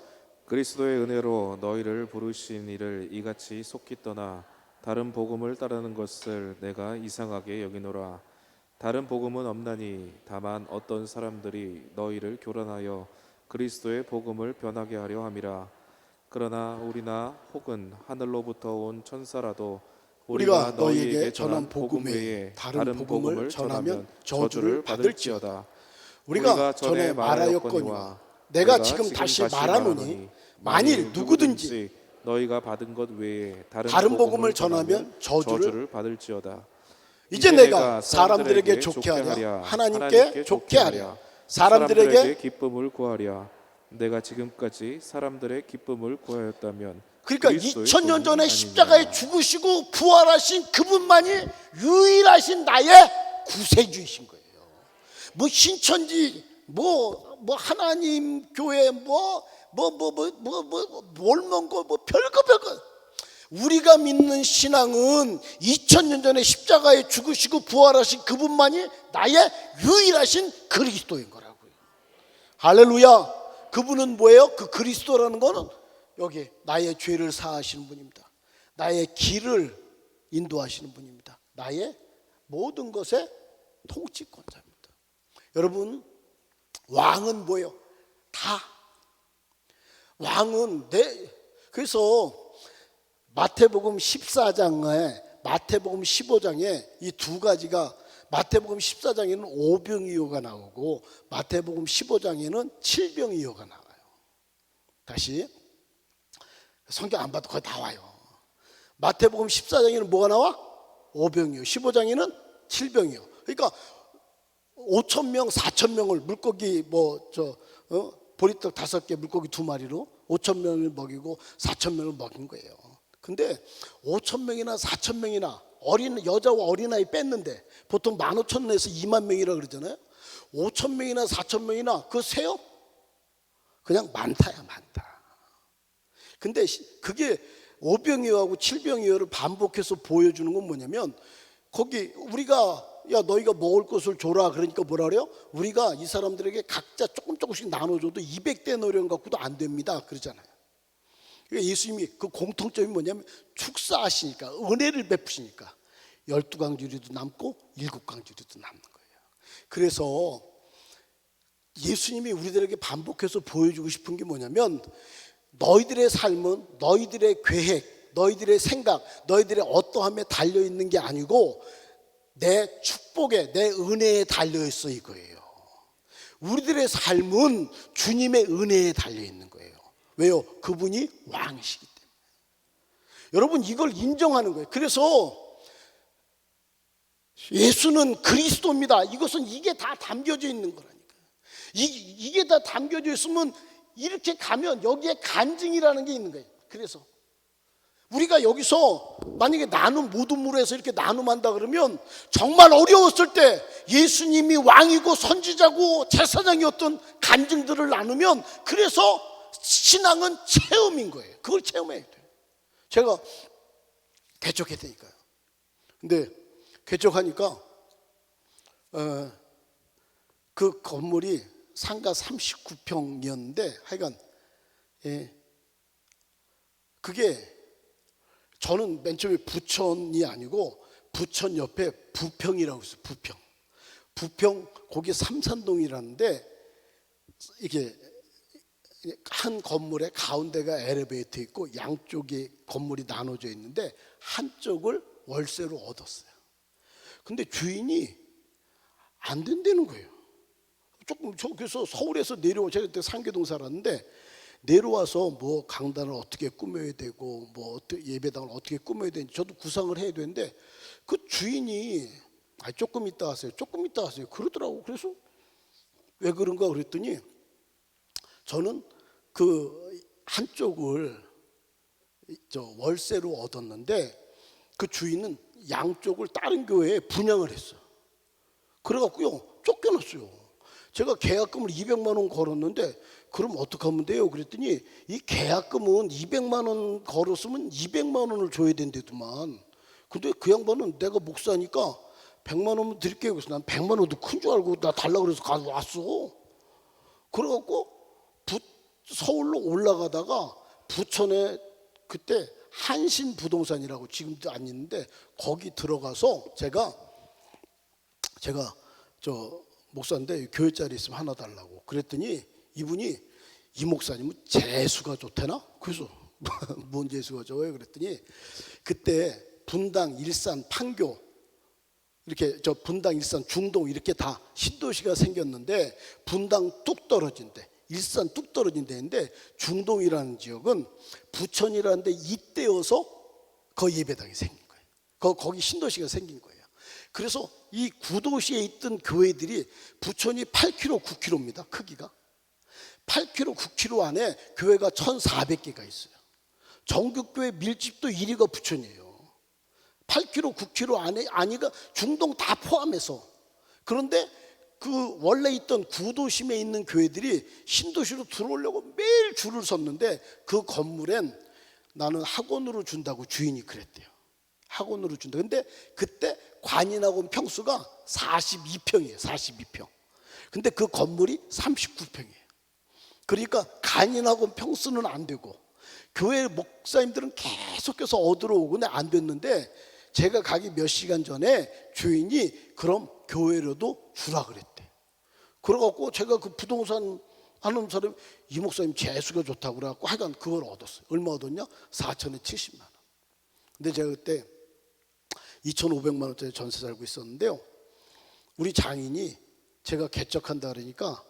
그리스도의 은혜로 너희를 부르신 이를 이같이 속히 떠나 다른 복음을 따르는 것을 내가 이상하게 여기노라. 다른 복음은 없나니 다만 어떤 사람들이 너희를 교란하여 그리스도의 복음을 변하게 하려 함이라. 그러나 우리나 혹은 하늘로부터 온 천사라도 우리가 너희에게 전한 복음 외에 다른 복음을 전하면 저주를 받을지어다. 우리가 전에 말하였거니와 내가 지금 다시 말하노니 만일 누구든지 너희가 받은 것 외에 다른 복음을 전하면 저주를 받을지어다. 이제 내가 사람들에게 좋게 하랴 하나님께 좋게 하랴 사람들에게 기쁨을 구하랴. 내가 지금까지 사람들의 기쁨을 구하였다면 그러니까 2000년 전에 십자가에 죽으시고 부활하신 그분만이 유일하신 나의 구세주이신 거예요. 뭐 신천지 뭐 하나님 교회 몰몬고 뭐 별거 우리가 믿는 신앙은 2000년 전에 십자가에 죽으시고 부활하신 그분만이 나의 유일하신 그리스도인 거라고요. 할렐루야. 그분은 뭐예요? 그 그리스도라는 거는 여기 나의 죄를 사하시는 분입니다. 나의 길을 인도하시는 분입니다. 나의 모든 것의 통치권자입니다. 여러분, 왕은 뭐예요? 다 왕은 그래서 마태복음 14장에 마태복음 15장에 이 두 가지가 마태복음 14장에는 오병이어가 나오고 마태복음 15장에는 칠병이어가 나와요. 다시 성경 안 봐도 거의 나와요. 마태복음 14장에는 뭐가 나와? 오병이어. 15장에는 칠병이어. 그러니까 5,000명, 4,000명을 물고기 보리떡 5개, 물고기 2마리로 5,000명을 먹이고 4,000명을 먹인 거예요. 근데 5,000명이나 4,000명이나 어린 여자와 어린아이 뺐는데 보통 15,000에서 2만 명이라 그러잖아요. 5,000명이나 4,000명이나 그거 세요? 그냥 많다야 많다. 근데 그게 오병이어하고 칠병이어를 반복해서 보여주는 건 뭐냐면 거기 우리가 야 너희가 먹을 것을 줘라 그러니까 뭐라 그래요? 우리가 이 사람들에게 각자 조금씩 나눠줘도 200데나리온 갖고도 안 됩니다 그러잖아요. 그러니까 예수님이 그 공통점이 뭐냐면 축사하시니까 은혜를 베푸시니까 12강주리도 남고 7강주리도 남는 거예요. 그래서 예수님이 우리들에게 반복해서 보여주고 싶은 게 뭐냐면 너희들의 삶은 너희들의 계획, 너희들의 생각, 너희들의 어떠함에 달려있는 게 아니고 내 축복에 내 은혜에 달려있어 이거예요. 우리들의 삶은 주님의 은혜에 달려있는 거예요. 왜요? 그분이 왕이시기 때문에. 여러분 이걸 인정하는 거예요. 그래서 예수는 그리스도입니다. 이것은 이게 다 담겨져 있는 거라니까요. 이게 다 담겨져 있으면 이렇게 가면 여기에 간증이라는 게 있는 거예요. 그래서 우리가 여기서 만약에 나눔 모둠으로 해서 이렇게 나눔한다 그러면 정말 어려웠을 때 예수님이 왕이고 선지자고 제사장이었던 간증들을 나누면 그래서 신앙은 체험인 거예요. 그걸 체험해야 돼요. 제가 개척했다니까요. 근데 개척하니까 그 건물이 상가 39평이었는데 하여간 그게 저는 맨 처음에 부천이 아니고 부천 옆에 부평이라고 있어요. 부평 거기 삼산동이라는데 이게 한 건물에 가운데가 엘리베이터 있고 양쪽에 건물이 나눠져 있는데 한쪽을 월세로 얻었어요. 근데 주인이 안 된다는 거예요. 그래서 서울에서 제가 그때 상계동 살았는데 내려와서 뭐 강단을 어떻게 꾸며야 되고 뭐 예배당을 어떻게 꾸며야 되는지 저도 구상을 해야 되는데 그 주인이 조금 이따 하세요. 그러더라고. 그래서 왜 그런가 그랬더니 저는 그 한쪽을 월세로 얻었는데 그 주인은 양쪽을 다른 교회에 분양을 했어. 그래갖고요 쫓겨났어요. 제가 계약금을 200만 원 걸었는데 그럼 어떻게 하면 돼요? 그랬더니 이 계약금은 200만 원 걸었으면 200만 원을 줘야 된대더만. 근데 그 양반은 내가 목사니까 100만 원만 드릴게요. 그래서 난 100만 원도 큰 줄 알고 나 달라고 그래서 가서 왔어. 그래갖고 서울로 올라가다가 부천에 그때 한신 부동산이라고 지금도 안 있는데 거기 들어가서 제가 저 목사인데 교회 자리 있으면 하나 달라고 그랬더니 이분이 이 목사님은 재수가 좋대나? 그래서 뭔 재수가 좋아요? 그랬더니 그때 분당, 일산, 판교 이렇게 저 분당, 일산, 중동 이렇게 다 신도시가 생겼는데 분당 뚝 떨어진대, 일산 뚝 떨어진 데인데 중동이라는 지역은 부천이라는 데 이때여서 거기 예배당이 생긴 거예요. 거기 신도시가 생긴 거예요. 그래서 이 구도시에 있던 교회들이 부천이 8km, 9km입니다. 크기가 8km, 9km 안에 교회가 1,400개가 있어요. 전국교회 밀집도 1위가 부천이에요. 8km, 9km 안에 아니가 중동 다 포함해서. 그런데 그 원래 있던 구도심에 있는 교회들이 신도시로 들어오려고 매일 줄을 섰는데 그 건물엔 나는 학원으로 준다고 주인이 그랬대요. 학원으로 준다. 근데 그때 관인학원 평수가 42평이에요. 42평. 근데 그 건물이 39평이에요. 그러니까 관인학원 평수는 안 되고 교회 목사님들은 계속해서 얻으러 오고 안 됐는데 제가 가기 몇 시간 전에 주인이 그럼 교회로도 주라 그랬대. 그래갖고 제가 그 부동산 하는 사람이 이 목사님 재수가 좋다고 그래갖고 하여간 그걸 얻었어요. 얼마 얻었냐? 4천에 70만 원. 근데 제가 그때 2,500만 원짜리 전세 살고 있었는데요. 우리 장인이 제가 개척한다 그러니까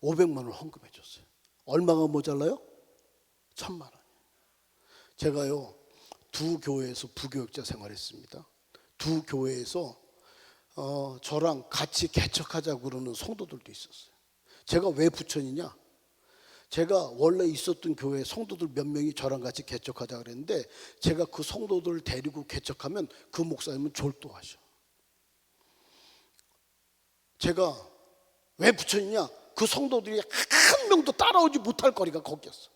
500만 원을 헌금해 줬어요. 얼마가 모자라요? 1,000만 원. 제가요 두 교회에서 부교육자 생활했습니다. 두 교회에서 저랑 같이 개척하자고 그러는 성도들도 있었어요. 제가 왜 부천이냐? 제가 원래 있었던 교회 성도들 몇 명이 저랑 같이 개척하자 그랬는데 제가 그 성도들을 데리고 개척하면 그 목사님은 졸도하셔. 제가 왜 부천이냐? 그 성도들이 한 명도 따라오지 못할 거리가 거기였어.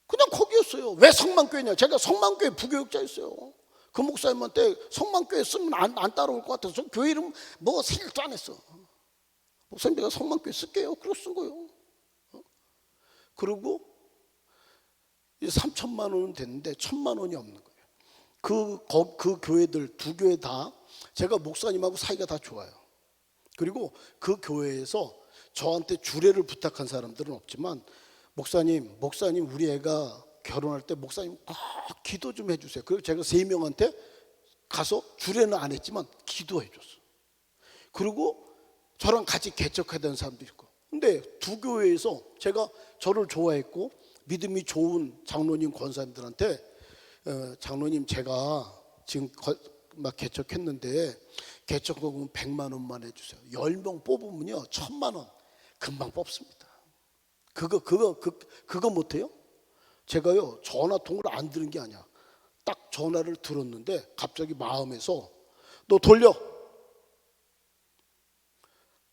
그냥 거기였어요. 왜 성만교회냐? 제가 성만교회 부교육자였어요. 그 목사님한테 성만교회 쓰면 안 따라올 것 같아서 교회 이름 뭐 생각도 안 했어. 목사님 내가 성만교회 쓸게요. 그래서 쓴 거예요. 그리고 3천만 원은 됐는데 1,000만 원이 없는 거예요. 그 교회들 두 교회 다 제가 목사님하고 사이가 다 좋아요. 그리고 그 교회에서 저한테 주례를 부탁한 사람들은 없지만 목사님 우리 애가 결혼할 때 목사님 꼭 기도 좀 해주세요. 그리고 제가 3명한테 가서 주례는 안 했지만 기도해 줬어. 그리고 저랑 같이 개척해야 되는 사람도 있고. 근데 두 교회에서 제가 저를 좋아했고 믿음이 좋은 장로님 권사님들한테 장로님 제가 지금 막 개척했는데 개척금은 100만 원만 해주세요. 10명 뽑으면요 1,000만 원 금방 뽑습니다. 그거 못해요? 제가요 전화 통화를 안 들은 게 아니야. 딱 전화를 들었는데 갑자기 마음에서 너 돌려.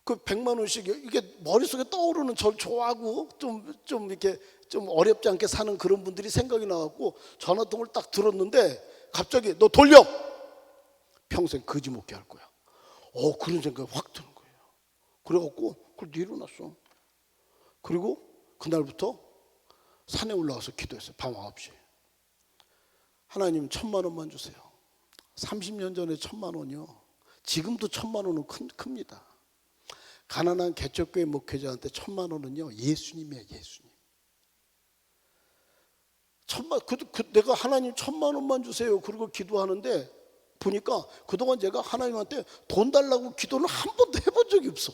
그 100만 원씩 이게 머릿속에 떠오르는 절 좋아하고 좀 이렇게 좀 어렵지 않게 사는 그런 분들이 생각이 나갖고 전화 통화를 딱 들었는데 갑자기 너 돌려. 평생 거지 못게 할 거야. 그런 생각이 확 드는 거예요. 그래갖고 그걸 내려놨어. 그리고 그날부터 산에 올라가서 기도했어요. 밤 9시에. 하나님 1,000만 원만 주세요. 30년 전에 1,000만 원이요. 지금도 1,000만 원은 큽니다. 가난한 개척교회 목회자한테 1,000만 원은요 예수님이야. 예수님. 내가 하나님 1,000만 원만 주세요. 그리고 기도하는데 보니까 그동안 제가 하나님한테 돈 달라고 기도는 한 번도 해본 적이 없어.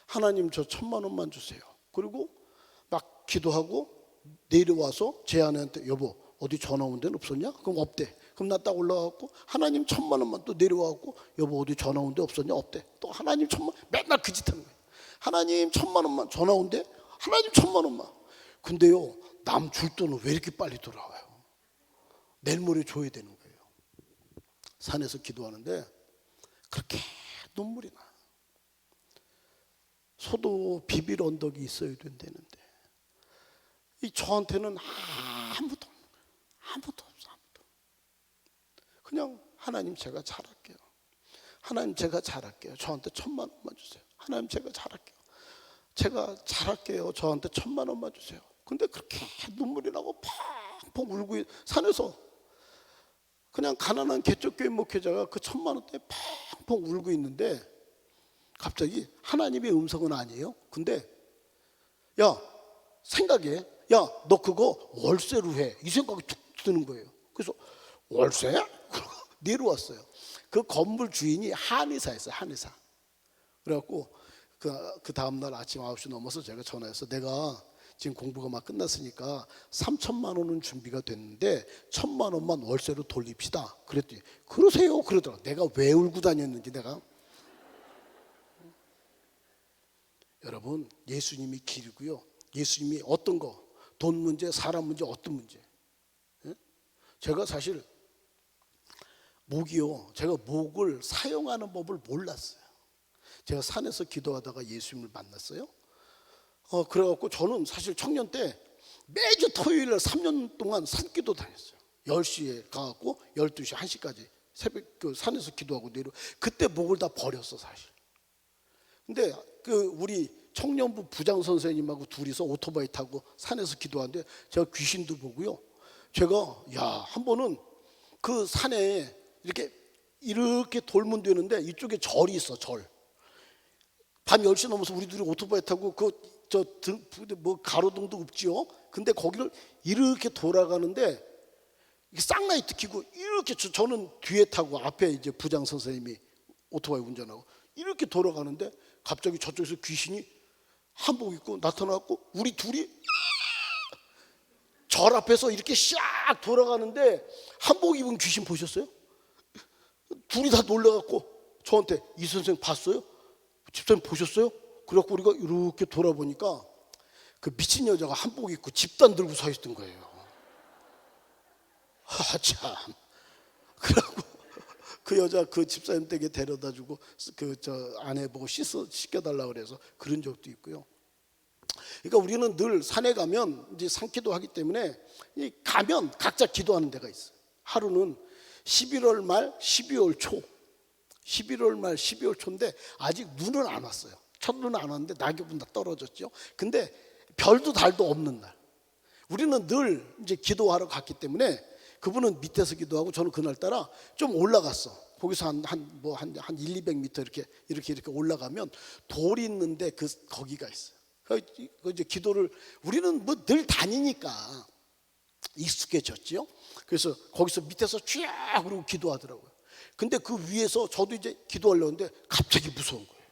하나님 저 1,000만 원만 주세요. 그리고 막 기도하고 내려와서 제 아내한테 여보 어디 전화 온 데는 없었냐? 그럼 없대. 그럼 나 딱 올라가고 하나님 1,000만 원만 또 내려와갖고 여보 어디 전화 온 데 없었냐? 없대. 또 하나님 1,000만 맨날 그 짓 하는 거예요. 하나님 1,000만 원만 전화 온 데 하나님 1,000만 원만. 근데요 남 줄 돈은 왜 이렇게 빨리 돌아와요? 내일 모레 줘야 되는 거예요. 산에서 기도하는데 그렇게 눈물이 나. 소도 비빌 언덕이 있어야 된다는데 저한테는 아무도 없는 거예요. 아무도 없어. 그냥 하나님 제가 잘할게요. 하나님 제가 잘할게요. 저한테 1,000만 원만 주세요. 하나님 제가 잘할게요. 제가 잘할게요. 저한테 1,000만 원만 주세요. 근데 그렇게 눈물이 나고 펑펑 울고 산에서 그냥 가난한 개척교회 목회자가 그 1,000만 원 때문에 펑펑 울고 있는데 갑자기 하나님의 음성은 아니에요. 근데 야 생각해, 야 너 그거 월세로 해, 이 생각이 툭 드는 거예요. 그래서 월세? 내려왔어요. 그 건물 주인이 한의사였어요. 한의사. 그래갖고 그 다음날 아침 9시 넘어서 제가 전화해서 내가 지금 공부가 막 끝났으니까 3,000만 원은 준비가 됐는데 1,000만 원만 월세로 돌립시다. 그랬더니 그러세요 그러더라. 내가 왜 울고 다녔는지 내가. 여러분 예수님이 길이고요. 예수님이 어떤 거, 돈 문제, 사람 문제, 어떤 문제. 제가 사실 제가 목을 사용하는 법을 몰랐어요. 제가 산에서 기도하다가 예수님을 만났어요. 그래갖고 저는 사실 청년 때 매주 토요일날 3년 동안 산기도 다녔어요. 10시에 가갖고 12시, 1시까지 새벽 그 산에서 기도하고 내려. 그때 목을 다 버렸어 사실. 근데 우리 청년부 부장 선생님하고 둘이서 오토바이 타고 산에서 기도하는데 제가 귀신도 보고요. 제가 한 번은 그 산에 이렇게 돌면 되는데 이쪽에 절이 있어. 절. 밤 10시 넘어서 우리 둘이 오토바이 타고 뭐 가로등도 없지요. 근데 거기를 이렇게 돌아가는데 쌍라이트 켜고 이렇게 저는 뒤에 타고 앞에 이제 부장 선생님이 오토바이 운전하고 이렇게 돌아가는데 갑자기 저쪽에서 귀신이 한복 입고 나타나고 우리 둘이 절 앞에서 이렇게 샥 돌아가는데 한복 입은 귀신 보셨어요? 둘이 다 놀라갖고 저한테 이 선생 봤어요? 집사님 보셨어요? 그래갖고 우리가 이렇게 돌아보니까 그 미친 여자가 한복 입고 집단 들고 서 있던 거예요. 참. 그래갖고 그 여자 그 집사님 댁에 데려다주고 아내 보고 씻겨달라 그래서 그런 적도 있고요. 그러니까 우리는 늘 산에 가면 이제 산기도 하기 때문에 가면 각자 기도하는 데가 있어요. 하루는 11월 말 12월 초 11월 말 12월 초인데 아직 눈은 안 왔어요. 첫눈은 안 왔는데 낙엽은 다 떨어졌죠. 근데 별도 달도 없는 날 우리는 늘 이제 기도하러 갔기 때문에 그분은 밑에서 기도하고 저는 그날따라 좀 올라갔어. 거기서 한 1-200m 이렇게 올라가면 돌이 있는데 거기가 있어요. 그 이제 기도를 우리는 뭐 늘 다니니까 익숙해졌죠. 그래서 거기서 밑에서 쫙 그러고 기도하더라고요. 근데 그 위에서 저도 이제 기도하려는데 갑자기 무서운 거예요.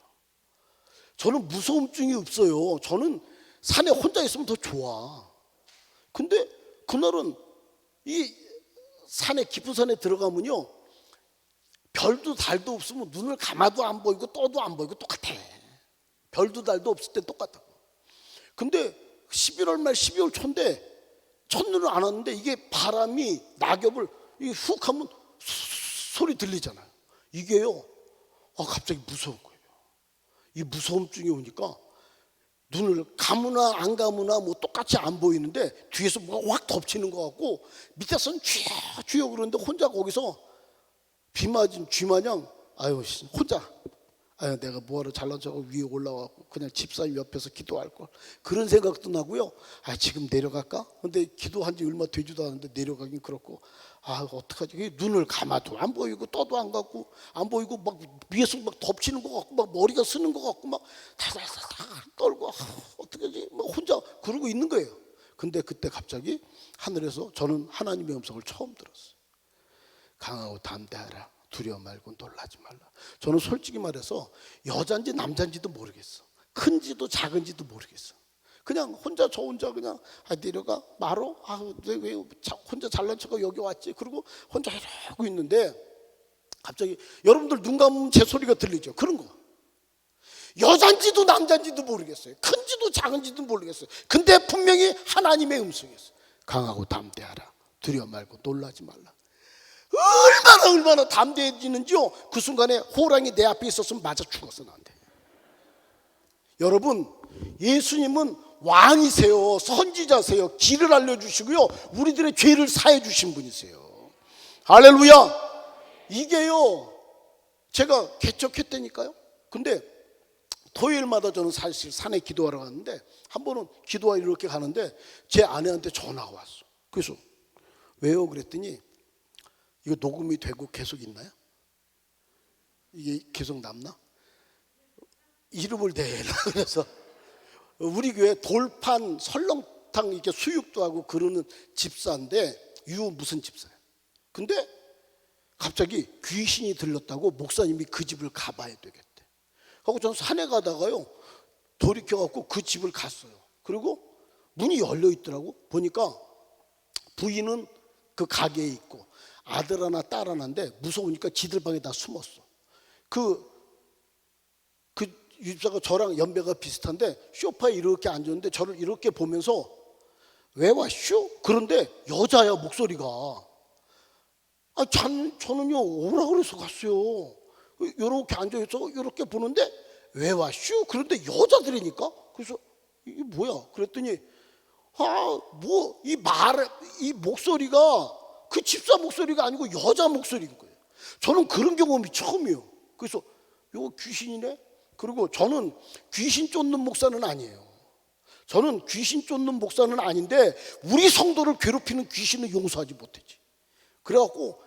저는 무서움증이 없어요. 저는 산에 혼자 있으면 더 좋아. 근데 그날은 이 산에 깊은 산에 들어가면요 별도 달도 없으면 눈을 감아도 안 보이고 떠도 안 보이고 똑같아. 별도 달도 없을 때 똑같다고. 근데 11월 말 12월 초인데 첫눈을 안 왔는데 이게 바람이 낙엽을 훅 하면 소리 들리잖아요. 이게요 갑자기 무서운 거예요. 이 무서움증이 오니까 눈을 감으나 안 감으나 뭐 똑같이 안 보이는데 뒤에서 뭐가 확 덮치는 것 같고 밑에서는 쥐어 그러는데 혼자 거기서 비 맞은 쥐마냥 혼자 내가 뭐하러 잘난 척하고 위에 올라와서 그냥 집사님 옆에서 기도할 걸 그런 생각도 나고요. 지금 내려갈까? 근데 기도한 지 얼마 되지도 않았는데 내려가긴 그렇고 어떡하지? 눈을 감아도 안 보이고 떠도 안 갖고 안 보이고 막 위에서 막 덮치는 것 같고 막 머리가 쓰는 것 같고 막 다다다다 떨고 어떡하지? 막 혼자 그러고 있는 거예요. 근데 그때 갑자기 하늘에서 저는 하나님의 음성을 처음 들었어요. 강하고 담대하라. 두려워 말고 놀라지 말라. 저는 솔직히 말해서 여잔지 남잔지도 모르겠어. 큰지도 작은지도 모르겠어. 그냥 저 혼자 그냥 내려가 말어. 왜 혼자 잘난 척하고 여기 왔지? 그리고 혼자 이러고 있는데 갑자기 여러분들 눈 감으면 제 소리가 들리죠. 그런 거. 여잔지도 남잔지도 모르겠어요. 큰지도 작은지도 모르겠어요. 근데 분명히 하나님의 음성이었어요. 강하고 담대하라. 두려워 말고 놀라지 말라. 얼마나 담대해지는지요. 그 순간에 호랑이 내 앞에 있었으면 맞아 죽었어 나한테. 여러분 예수님은 왕이세요. 선지자세요. 길을 알려주시고요 우리들의 죄를 사해 주신 분이세요. 할렐루야. 이게요 제가 개척했다니까요. 근데 토요일마다 저는 사실 산에 기도하러 갔는데 한 번은 기도하러 이렇게 가는데 제 아내한테 전화가 왔어. 그래서 왜요? 그랬더니 이거 녹음이 되고 계속 있나요? 이게 계속 남나? 이름을 대라. 그래서 우리 교회 돌판 설렁탕 이렇게 수육도 하고 그러는 집사인데 무슨 집사예요. 근데 갑자기 귀신이 들렸다고 목사님이 그 집을 가봐야 되겠대. 하고 저는 산에 가다가요 돌이켜갖고 그 집을 갔어요. 그리고 문이 열려 있더라고. 보니까 부인은 그 가게에 있고 아들 하나 딸 하나인데 무서우니까 지들 방에 다 숨었어. 그 집사가 저랑 연배가 비슷한데 소파에 이렇게 앉았는데 저를 이렇게 보면서 왜 왔쇼? 그런데 여자야 목소리가. 저는요 오라 그래서 갔어요. 이렇게 앉아있어 이렇게 보는데 왜 왔쇼? 그런데 여자들이니까. 그래서 이게 뭐야? 그랬더니 이 목소리가 그 집사 목소리가 아니고 여자 목소리인 거예요. 저는 그런 경험이 처음이에요. 그래서 이거 귀신이네. 그리고 저는 귀신 쫓는 목사는 아니에요. 저는 귀신 쫓는 목사는 아닌데 우리 성도를 괴롭히는 귀신은 용서하지 못했지. 그래갖고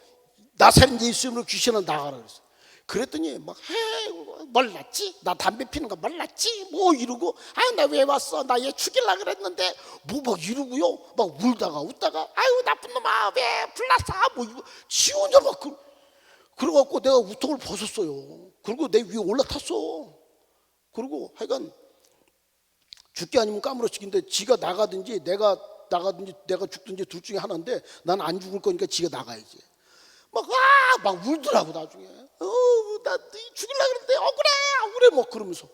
나사렛 예수님으로 귀신은 나가라 그랬어. 그랬더니 막 몰랐지? 나 담배 피는 거 몰랐지? 뭐 이러고 나 왜 왔어? 나 얘 죽일라 그랬는데 뭐 막 이러고요. 막 울다가 웃다가 아유 나쁜 놈아 왜 불났어? 뭐 이거 지 혼자 막 그래갖고 내가 우통을 벗었어요. 그리고 내 위에 올라탔어. 그리고 하여간 죽기 아니면 까무러치기인데 지가 나가든지 내가 죽든지 둘 중에 하나인데 난 안 죽을 거니까 지가 나가야지. 막 울더라고 나중에. 나 죽일라 그랬는데 억울해 막 그러면서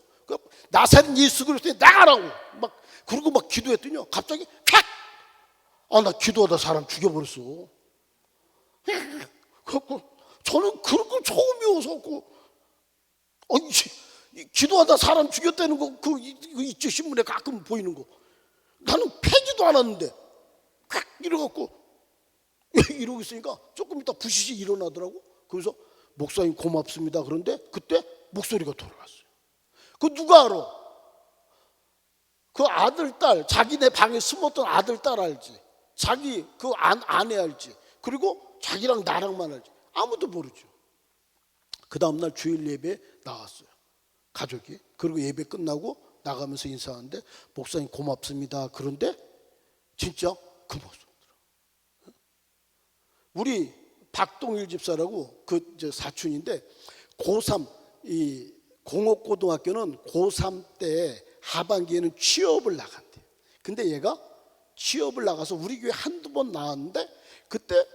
나사렛 예수 그리스도에 나가라고 막 그러고 막 기도했더니 갑자기 팍! 나 기도하다 사람 죽여버렸어. 그래갖고 저는 그런 거 처음이어서 기도하다 사람 죽였다는 거 그 있죠 신문에 가끔 보이는 거. 나는 패지도 않았는데 콱 이래갖고 이러고 있으니까 조금 있다 부시시 일어나더라고. 그래서 목사님 고맙습니다. 그런데 그때 목소리가 돌아갔어요. 그 누가 알아? 그 아들 딸 자기네 방에 숨었던 아들 딸 알지? 자기 그 아내 알지? 그리고 자기랑 나랑만 알지? 아무도 모르죠. 그 다음날 주일 예배에 나왔어요 가족이. 그리고 예배 끝나고 나가면서 인사하는데 목사님 고맙습니다. 그런데 진짜 그 모습. 우리 박동일 집사라고 그 사촌인데 고3 이 공업고등학교는 고3 때 하반기에는 취업을 나간대. 근데 얘가 취업을 나가서 우리 교회 한두 번 나왔는데 그때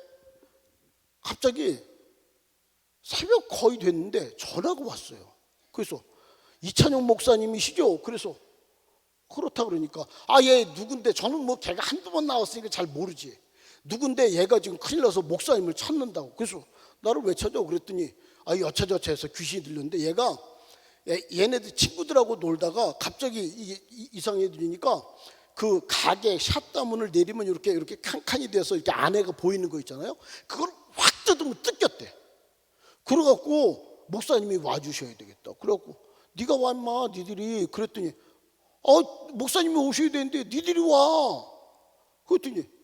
갑자기 새벽 거의 됐는데 전화가 왔어요. 그래서 이찬용 목사님이시죠? 그래서 그렇다 그러니까 얘 누군데 저는 뭐 걔가 한두 번 나왔으니까 잘 모르지. 누군데 얘가 지금 큰일 나서 목사님을 찾는다고. 그래서 나를 왜 찾아? 그랬더니 여차저차해서 귀신이 들렸는데 얘가 얘네들 친구들하고 놀다가 갑자기 이상해지니까 그 가게 샷다문을 내리면 이렇게 칸칸이 돼서 이렇게 안에가 보이는 거 있잖아요. 그걸 확 뜯으면 뜯겼대. 그래갖고 목사님이 와주셔야 되겠다. 그래갖고 네가 와 임마 니들이. 그랬더니 목사님이 오셔야 되는데 니들이 와. 그랬더니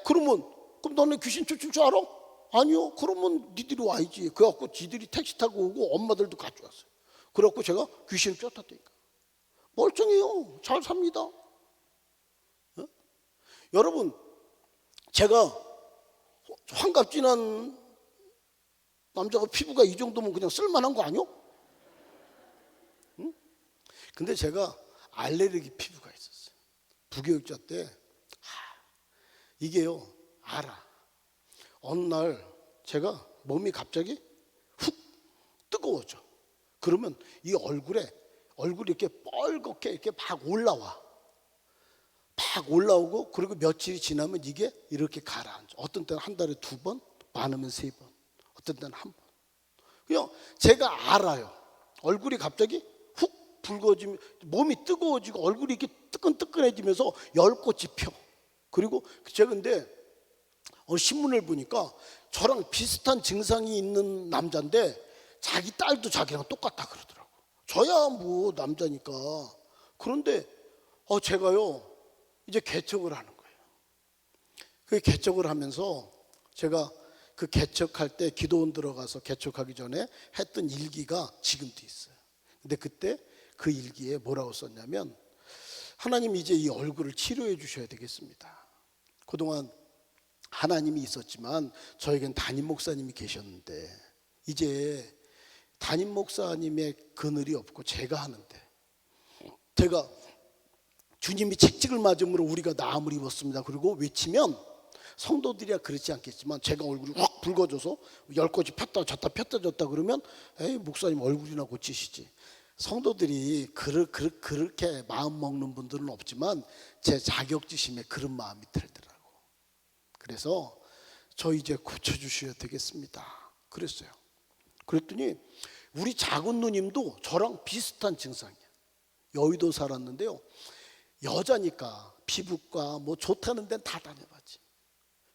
그럼 너네 귀신 쫓을 줄 알아? 아니요. 그러면 니들이 와야지. 그래갖고 지들이 택시 타고 오고 엄마들도 같이 왔어요. 그래갖고 제가 귀신을 쫓았다니까. 멀쩡해요. 잘 삽니다. 여러분 제가 환갑진한 남자가 피부가 이 정도면 그냥 쓸만한 거 아니요? 응? 근데 제가 알레르기 피부가 있었어요. 부교육자 때. 이게요 알아. 어느 날 제가 몸이 갑자기 훅 뜨거워져. 그러면 이 얼굴이 이렇게 뻘겋게 이렇게 막 올라와. 막 올라오고 그리고 며칠이 지나면 이게 이렇게 가라앉아. 어떤 때는 한 달에 2번, 많으면 3번, 어떤 때는 1번. 그냥 제가 알아요. 얼굴이 갑자기 훅 붉어지면 몸이 뜨거워지고 얼굴이 이렇게 뜨끈뜨끈해지면서 열꽃이 펴. 그리고 제가 근데 신문을 보니까 저랑 비슷한 증상이 있는 남자인데 자기 딸도 자기랑 똑같다 그러더라고. 저야 뭐 남자니까. 그런데 제가요 이제 개척을 하는 거예요. 그 개척을 하면서 제가 그 개척할 때 기도원 들어가서 개척하기 전에 했던 일기가 지금도 있어요. 근데 그때 그 일기에 뭐라고 썼냐면, 하나님 이제 이 얼굴을 치료해 주셔야 되겠습니다. 그동안 하나님이 있었지만 저에겐 담임 목사님이 계셨는데 이제 담임 목사님의 그늘이 없고 제가 하는데, 제가 주님이 책찍을 맞음으로 우리가 나음을 입었습니다 그리고 외치면 성도들이야 그렇지 않겠지만 제가 얼굴이 확 붉어져서 열 곳이 폈다 졌다 폈다 졌다 그러면 에이 목사님 얼굴이나 고치시지. 성도들이 그렇게 마음 먹는 분들은 없지만 제 자격지심에 그런 마음이 들더라고. 그래서 저 이제 고쳐주셔야 되겠습니다 그랬어요. 그랬더니 우리 작은 누님도 저랑 비슷한 증상이야. 여의도 살았는데요, 여자니까 피부과 뭐 좋다는 데는 다 다녀봤지.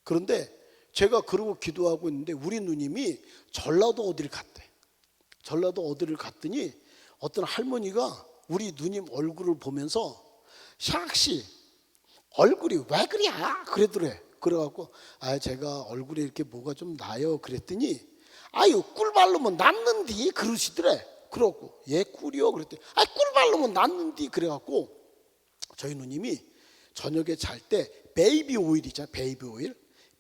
그런데 제가 그러고 기도하고 있는데 우리 누님이 전라도 어디를 갔대. 전라도 어디를 갔더니 어떤 할머니가 우리 누님 얼굴을 보면서 샥씨 얼굴이 왜 그래? 그러더래. 그래갖고 제가 얼굴에 이렇게 뭐가 좀 나요 그랬더니 아유 꿀 바르면 낫는디 그러시더래. 그러고 얘 꿀이요 그랬더니 꿀 바르면 낫는디. 그래갖고 저희 누님이 저녁에 잘 때 베이비 오일 있잖아요.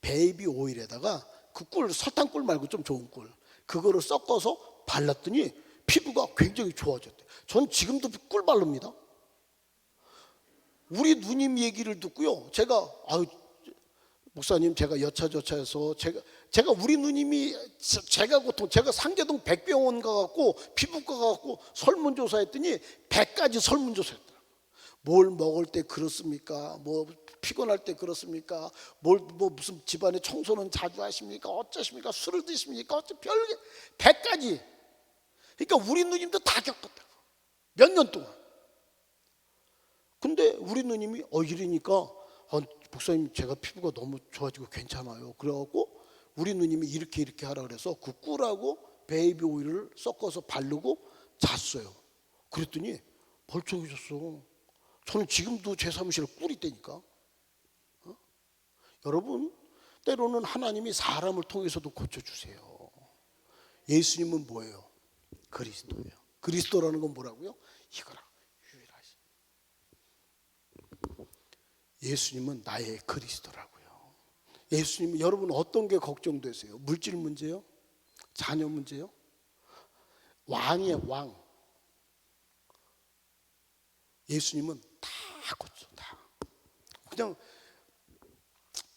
베이비 오일에다가 그 꿀, 설탕꿀 말고 좀 좋은 꿀, 그거를 섞어서 발랐더니 피부가 굉장히 좋아졌대. 전 지금도 꿀 바릅니다. 우리 누님 얘기를 듣고요, 제가 목사님 제가 여차저차해서 제가 우리 누님이 제가 상계동 백병원 가갖고 피부과 가갖고 설문조사했더니 100가지 설문조사했더라고요. 뭘 먹을 때 그렇습니까? 뭐 피곤할 때 그렇습니까? 뭐 무슨 집안에 청소는 자주 하십니까? 어쩌십니까? 술을 드십니까? 어쩌 별게 100가지. 그러니까 우리 누님도 다 겪었다고 몇 년 동안. 근데 우리 누님이 이러니까 목사님 제가 피부가 너무 좋아지고 괜찮아요. 그래갖고 우리 누님이 이렇게 하라 그래서 그 꿀하고 베이비 오일을 섞어서 바르고 잤어요. 그랬더니 멀쩡해졌어. 저는 지금도 제 사무실에 꿀이 있다니까. 여러분, 때로는 하나님이 사람을 통해서도 고쳐주세요. 예수님은 뭐예요? 그리스도예요. 그리스도라는 건 뭐라고요? 이거라, 유일하신. 예수님은 나의 그리스도라고요. 예수님은, 여러분 어떤 게 걱정되세요? 물질 문제요? 자녀 문제요? 왕이에요, 왕. 예수님은 다 고쳐, 다. 그냥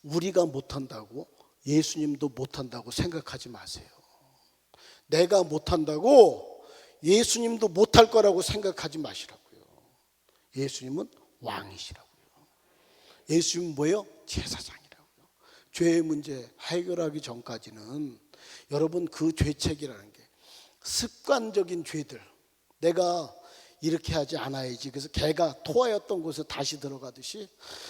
우리가 못한다고 예수님도 못한다고 생각하지 마세요. 내가 못한다고 예수님도 못할 거라고 생각하지 마시라고요. 예수님은 왕이시라고요. 예수님은 뭐예요? 제사장이라고요. 죄의 문제 해결하기 전까지는 여러분 그 죄책이라는 게 습관적인 죄들, 내가 이렇게 하지 않아야지. 그래서 개가 토하였던 곳에 다시 들어가듯이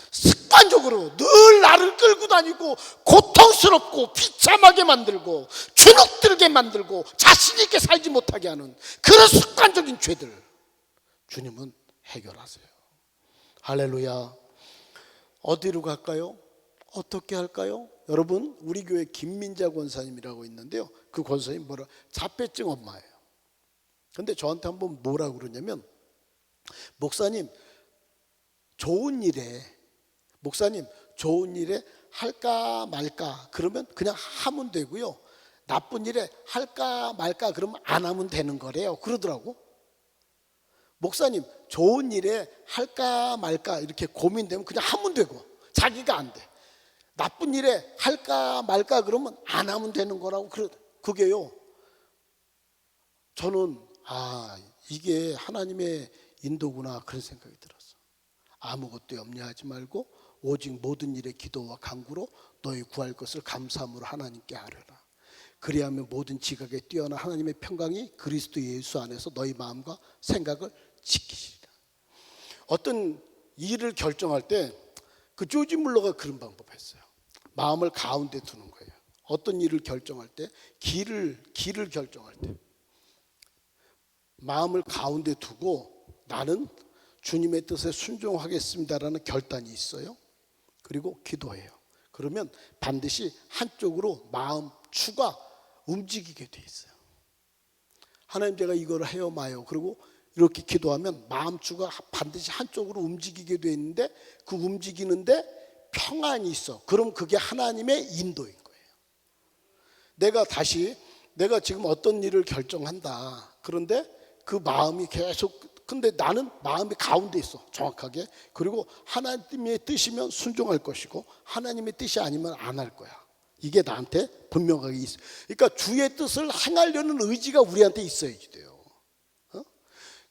습관적으로 늘 나를 끌고 다니고 고통스럽고 비참하게 만들고 주눅들게 만들고 자신 있게 살지 못하게 하는 그런 습관적인 죄들, 주님은 해결하세요. 할렐루야. 어디로 갈까요? 어떻게 할까요? 여러분, 우리 교회 김민자 권사님이라고 있는데요, 그 권사님 자폐증 엄마예요. 근데 저한테 한번 뭐라고 그러냐면, 목사님 좋은 일에 할까 말까 그러면 그냥 하면 되고요, 나쁜 일에 할까 말까 그러면 안 하면 되는 거래요. 그러더라고. 목사님 좋은 일에 할까 말까 이렇게 고민되면 그냥 하면 되고 자기가 안 돼. 나쁜 일에 할까 말까 그러면 안 하면 되는 거라고. 그게요, 저는 이게 하나님의 인도구나 그런 생각이 들었어. 아무것도 염려하지 말고 오직 모든 일에 기도와 간구로 너희 구할 것을 감사함으로 하나님께 아뢰라. 그리하면 모든 지각에 뛰어난 하나님의 평강이 그리스도 예수 안에서 너희 마음과 생각을 지키시리라. 어떤 일을 결정할 때 그 조지 물러가 그런 방법 했어요. 마음을 가운데 두는 거예요. 어떤 일을 결정할 때, 길을 결정할 때 마음을 가운데 두고 나는 주님의 뜻에 순종하겠습니다라는 결단이 있어요. 그리고 기도해요. 그러면 반드시 한쪽으로 마음 추가 움직이게 돼 있어요. 하나님, 제가 이걸 해요 마요. 그리고 이렇게 기도하면 마음 추가 반드시 한쪽으로 움직이게 돼 있는데, 그 움직이는데 평안이 있어. 그럼 그게 하나님의 인도인 거예요. 내가 지금 어떤 일을 결정한다. 그런데 그 마음이 계속, 근데 나는 마음이 가운데 있어, 정확하게. 그리고 하나님의 뜻이면 순종할 것이고 하나님의 뜻이 아니면 안 할 거야. 이게 나한테 분명하게 있어. 그러니까 주의 뜻을 행하려는 의지가 우리한테 있어야지 돼요.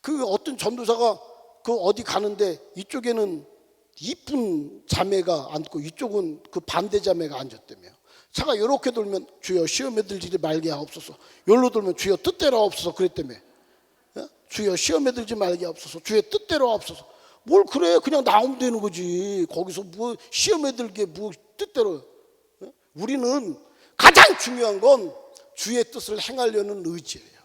그 어떤 전도사가 그 어디 가는데 이쪽에는 이쁜 자매가 앉고 이쪽은 그 반대 자매가 앉았다며. 차가 이렇게 돌면 주여 시험에 들지 말게 하옵소서, 여기로 돌면 주여 뜻대로 하옵소서 그랬다며. 주여 시험에 들지 말게 하옵소서, 주의 뜻대로 하옵소서. 뭘 그래, 그냥 나오면 되는 거지. 거기서 뭐 시험에 들게 뭐 뜻대로. 우리는 가장 중요한 건 주의 뜻을 행하려는 의지예요.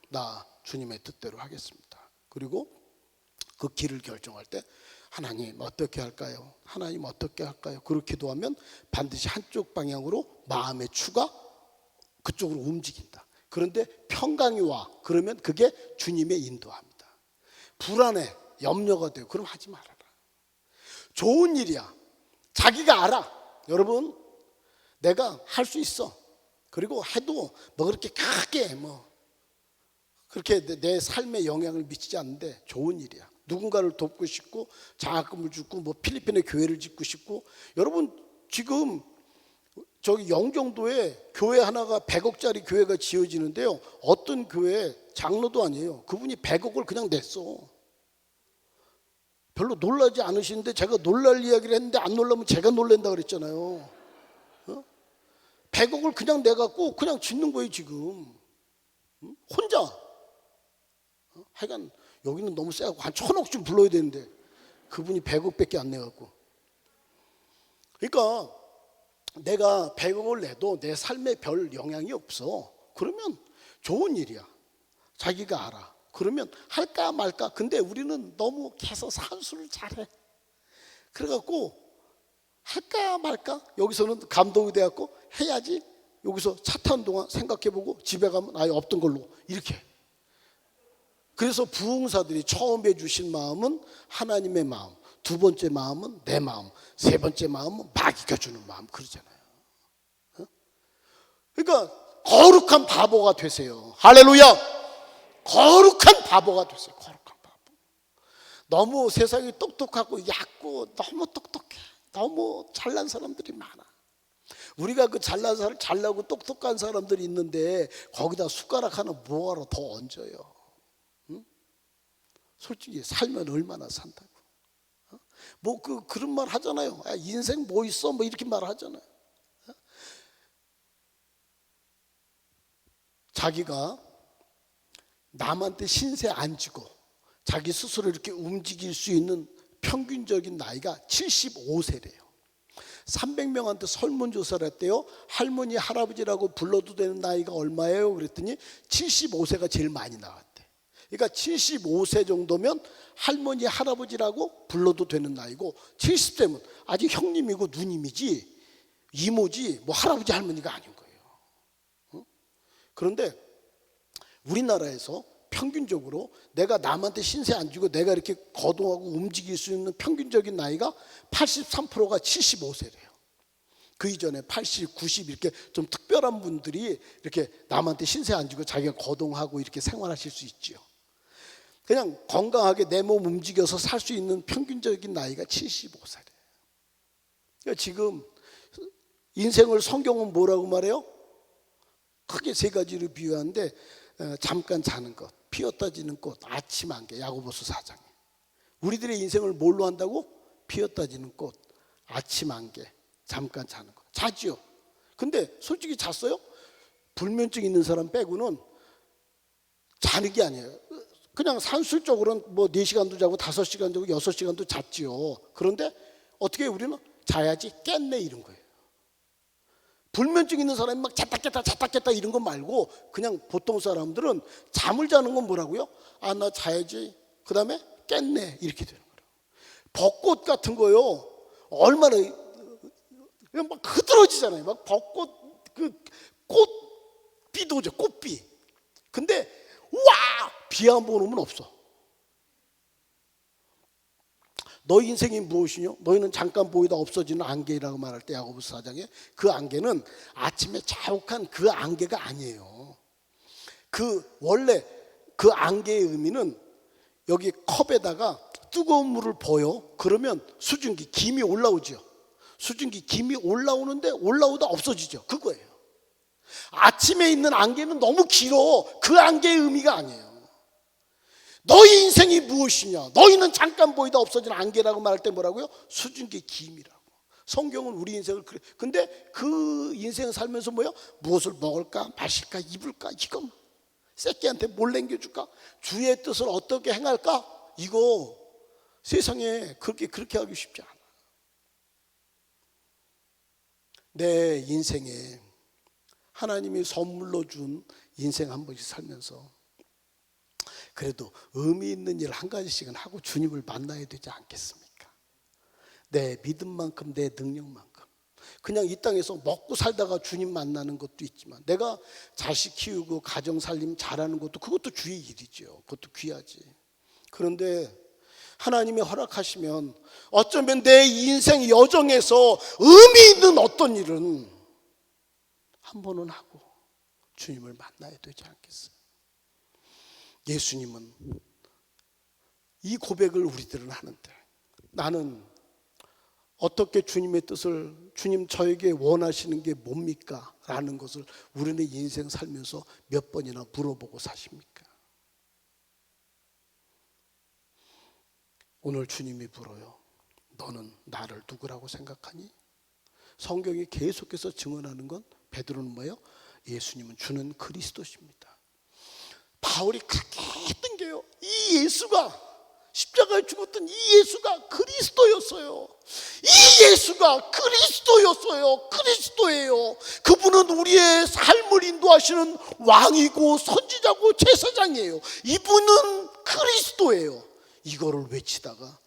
나 주님의 뜻대로 하겠습니다. 그리고 그 길을 결정할 때 하나님 어떻게 할까요? 하나님 어떻게 할까요? 그렇게 기도하면 반드시 한쪽 방향으로 마음의 추가 그쪽으로 움직인다. 그런데 평강이 와. 그러면 그게 주님의 인도합니다. 불안해, 염려가 돼요. 그럼 하지 말아라. 좋은 일이야. 자기가 알아. 여러분, 내가 할 수 있어. 그리고 해도 뭐 그렇게 크게 그렇게 내 삶에 영향을 미치지 않는데 좋은 일이야. 누군가를 돕고 싶고 장학금을 주고 뭐 필리핀에 교회를 짓고 싶고. 여러분, 지금 저기 영종도에 교회 하나가 100억짜리 교회가 지어지는데요, 어떤 교회 장로도 아니에요. 그분이 100억을 그냥 냈어. 별로 놀라지 않으시는데 제가 놀랄 이야기를 했는데 안 놀라면 제가 놀란다 그랬잖아요. 100억을 그냥 내갖고 그냥 짓는 거예요 지금. 혼자. 하여간 여기는 너무 세고 한 1000억쯤 불러야 되는데 그분이 100억밖에 안 내갖고. 그러니까 내가 100억을 내도 내 삶에 별 영향이 없어. 그러면 좋은 일이야. 자기가 알아. 그러면 할까 말까. 근데 우리는 너무 계속 산수를 잘해. 그래갖고 할까 말까. 여기서는 감동이 돼갖고 해야지. 여기서 차 타는 동안 생각해보고 집에 가면 아예 없던 걸로 이렇게. 그래서 부흥사들이 처음에 주신 마음은 하나님의 마음, 두 번째 마음은 내 마음, 세 번째 마음은 마귀가 주는 마음, 그러잖아요. 그러니까 거룩한 바보가 되세요. 할렐루야. 거룩한 바보가 되세요. 거룩한 바보. 너무 세상이 똑똑하고 얕고 너무 똑똑해. 너무 잘난 사람들이 많아. 우리가 그 잘나고 똑똑한 사람들이 있는데 거기다 숟가락 하나 뭐하러 더 얹어요. 응? 솔직히 살면 얼마나 산다고. 뭐 그런 말 하잖아요. 야, 인생 뭐 있어? 뭐 이렇게 말하잖아요. 자기가 남한테 신세 안 지고 자기 스스로 이렇게 움직일 수 있는 평균적인 나이가 75세래요. 300명한테 설문조사를 했대요. 할머니 할아버지라고 불러도 되는 나이가 얼마예요? 그랬더니 75세가 제일 많이 나왔대. 그러니까 75세 정도면 할머니 할아버지라고 불러도 되는 나이고, 70세면 아직 형님이고 누님이지 이모지 뭐 할아버지 할머니가 아닌 거예요. 그런데 우리나라에서 평균적으로 내가 남한테 신세 안 지고 내가 이렇게 거동하고 움직일 수 있는 평균적인 나이가 83%가 75세래요. 그 이전에 80, 90 이렇게 좀 특별한 분들이 이렇게 남한테 신세 안 지고 자기가 거동하고 이렇게 생활하실 수 있지요. 그냥 건강하게 내 몸 움직여서 살 수 있는 평균적인 나이가 75세래요. 그러니까 지금 인생을 성경은 뭐라고 말해요? 크게 세 가지로 비유하는데, 잠깐 자는 것, 피었다 지는 꽃, 아침 안개. 야고보서 4장에. 우리들의 인생을 뭘로 한다고? 피었다 지는 꽃, 아침 안개, 잠깐 자는 것. 자지요. 근데 솔직히 잤어요? 불면증 있는 사람 빼고는 자는 게 아니에요. 그냥 산술적으로는 뭐 4시간도 자고 5시간 자고 6시간도 잤지요. 그런데 어떻게 우리는 자야지 깼네 이런 거예요. 불면증 있는 사람이 막 자tak깼다 이런 거 말고 그냥 보통 사람들은 잠을 자는 건 뭐라고요? 아, 나 자야지. 그 다음에 깼네. 이렇게 되는 거예요. 벚꽃 같은 거요. 얼마나 막 흐드러지잖아요. 막 벚꽃 그 꽃비도죠. 꽃비. 근데 와! 비 한 번 오면 없어. 너희 인생이 무엇이뇨? 너희는 잠깐 보이다 없어지는 안개라고 말할 때 야고보서 4장에 그 안개는 아침에 자욱한 그 안개가 아니에요. 그 원래 그 안개의 의미는 여기 컵에다가 뜨거운 물을 부어요. 그러면 수증기 김이 올라오죠. 수증기 김이 올라오는데 올라오다 없어지죠. 그거예요. 아침에 있는 안개는 너무 길어. 그 안개의 의미가 아니에요. 너희 인생이 무엇이냐? 너희는 잠깐 보이다 없어지는 안개라고 말할 때 뭐라고요? 수증기 김이라고. 성경은 우리 인생을 그래. 근데 그 인생을 살면서 뭐야? 무엇을 먹을까, 마실까, 입을까? 이거 새끼한테 뭘 남겨줄까? 주의 뜻을 어떻게 행할까? 이거 세상에 그렇게 하기 쉽지 않아. 내 인생에 하나님이 선물로 준 인생 한 번씩 살면서 그래도 의미 있는 일 한 가지씩은 하고 주님을 만나야 되지 않겠습니까? 내 믿음만큼 내 능력만큼 그냥 이 땅에서 먹고 살다가 주님 만나는 것도 있지만 내가 자식 키우고 가정 살림 잘하는 것도 그것도 주의 일이죠. 그것도 귀하지. 그런데 하나님이 허락하시면 어쩌면 내 인생 여정에서 의미 있는 어떤 일은 한 번은 하고 주님을 만나야 되지 않겠어요? 예수님은 이 고백을 우리들은 하는데 나는 어떻게 주님의 뜻을 주님 저에게 원하시는 게 뭡니까? 라는 것을 우리는 인생 살면서 몇 번이나 물어보고 사십니까? 오늘 주님이 물어요. 너는 나를 누구라고 생각하니? 성경이 계속해서 증언하는 건 베드로는 뭐예요? 예수님은 주는 그리스도십니다. 바울이 그렇게 했던 게요. 이 예수가 십자가에 죽었던 이 예수가 그리스도였어요. 이 예수가 그리스도였어요. 그리스도예요. 그분은 우리의 삶을 인도하시는 왕이고 선지자고 제사장이에요. 이분은 그리스도예요. 이거를 외치다가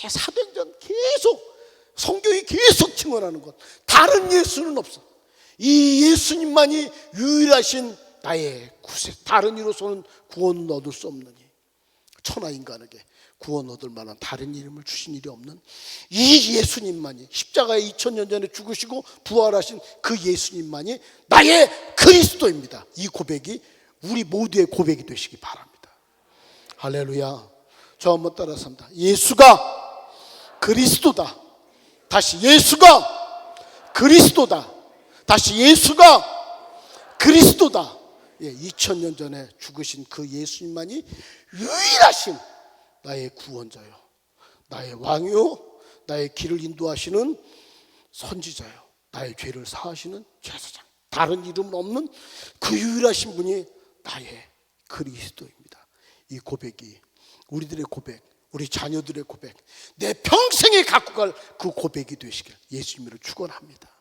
사도행전 계속 성경이 계속 증언하는 것. 다른 예수는 없어. 이 예수님만이 유일하신 나의 구세. 다른 이로서는 구원 얻을 수 없느니 천하 인간에게 구원 얻을 만한 다른 이름을 주신 일이 없는 이 예수님만이 십자가에 2000년 전에 죽으시고 부활하신 그 예수님만이 나의 그리스도입니다. 이 고백이 우리 모두의 고백이 되시기 바랍니다. 할렐루야. 저 한번 따라서 합니다. 예수가 그리스도다. 다시 예수가 그리스도다. 다시 예수가 그리스도다. 2000년 전에 죽으신 그 예수님만이 유일하신 나의 구원자요, 나의 왕이요, 나의 길을 인도하시는 선지자요, 나의 죄를 사하시는 제사장. 다른 이름은 없는 그 유일하신 분이 나의 그리스도입니다. 이 고백이 우리들의 고백, 우리 자녀들의 고백, 내 평생에 갖고 갈 그 고백이 되시길 예수님으로 축원합니다.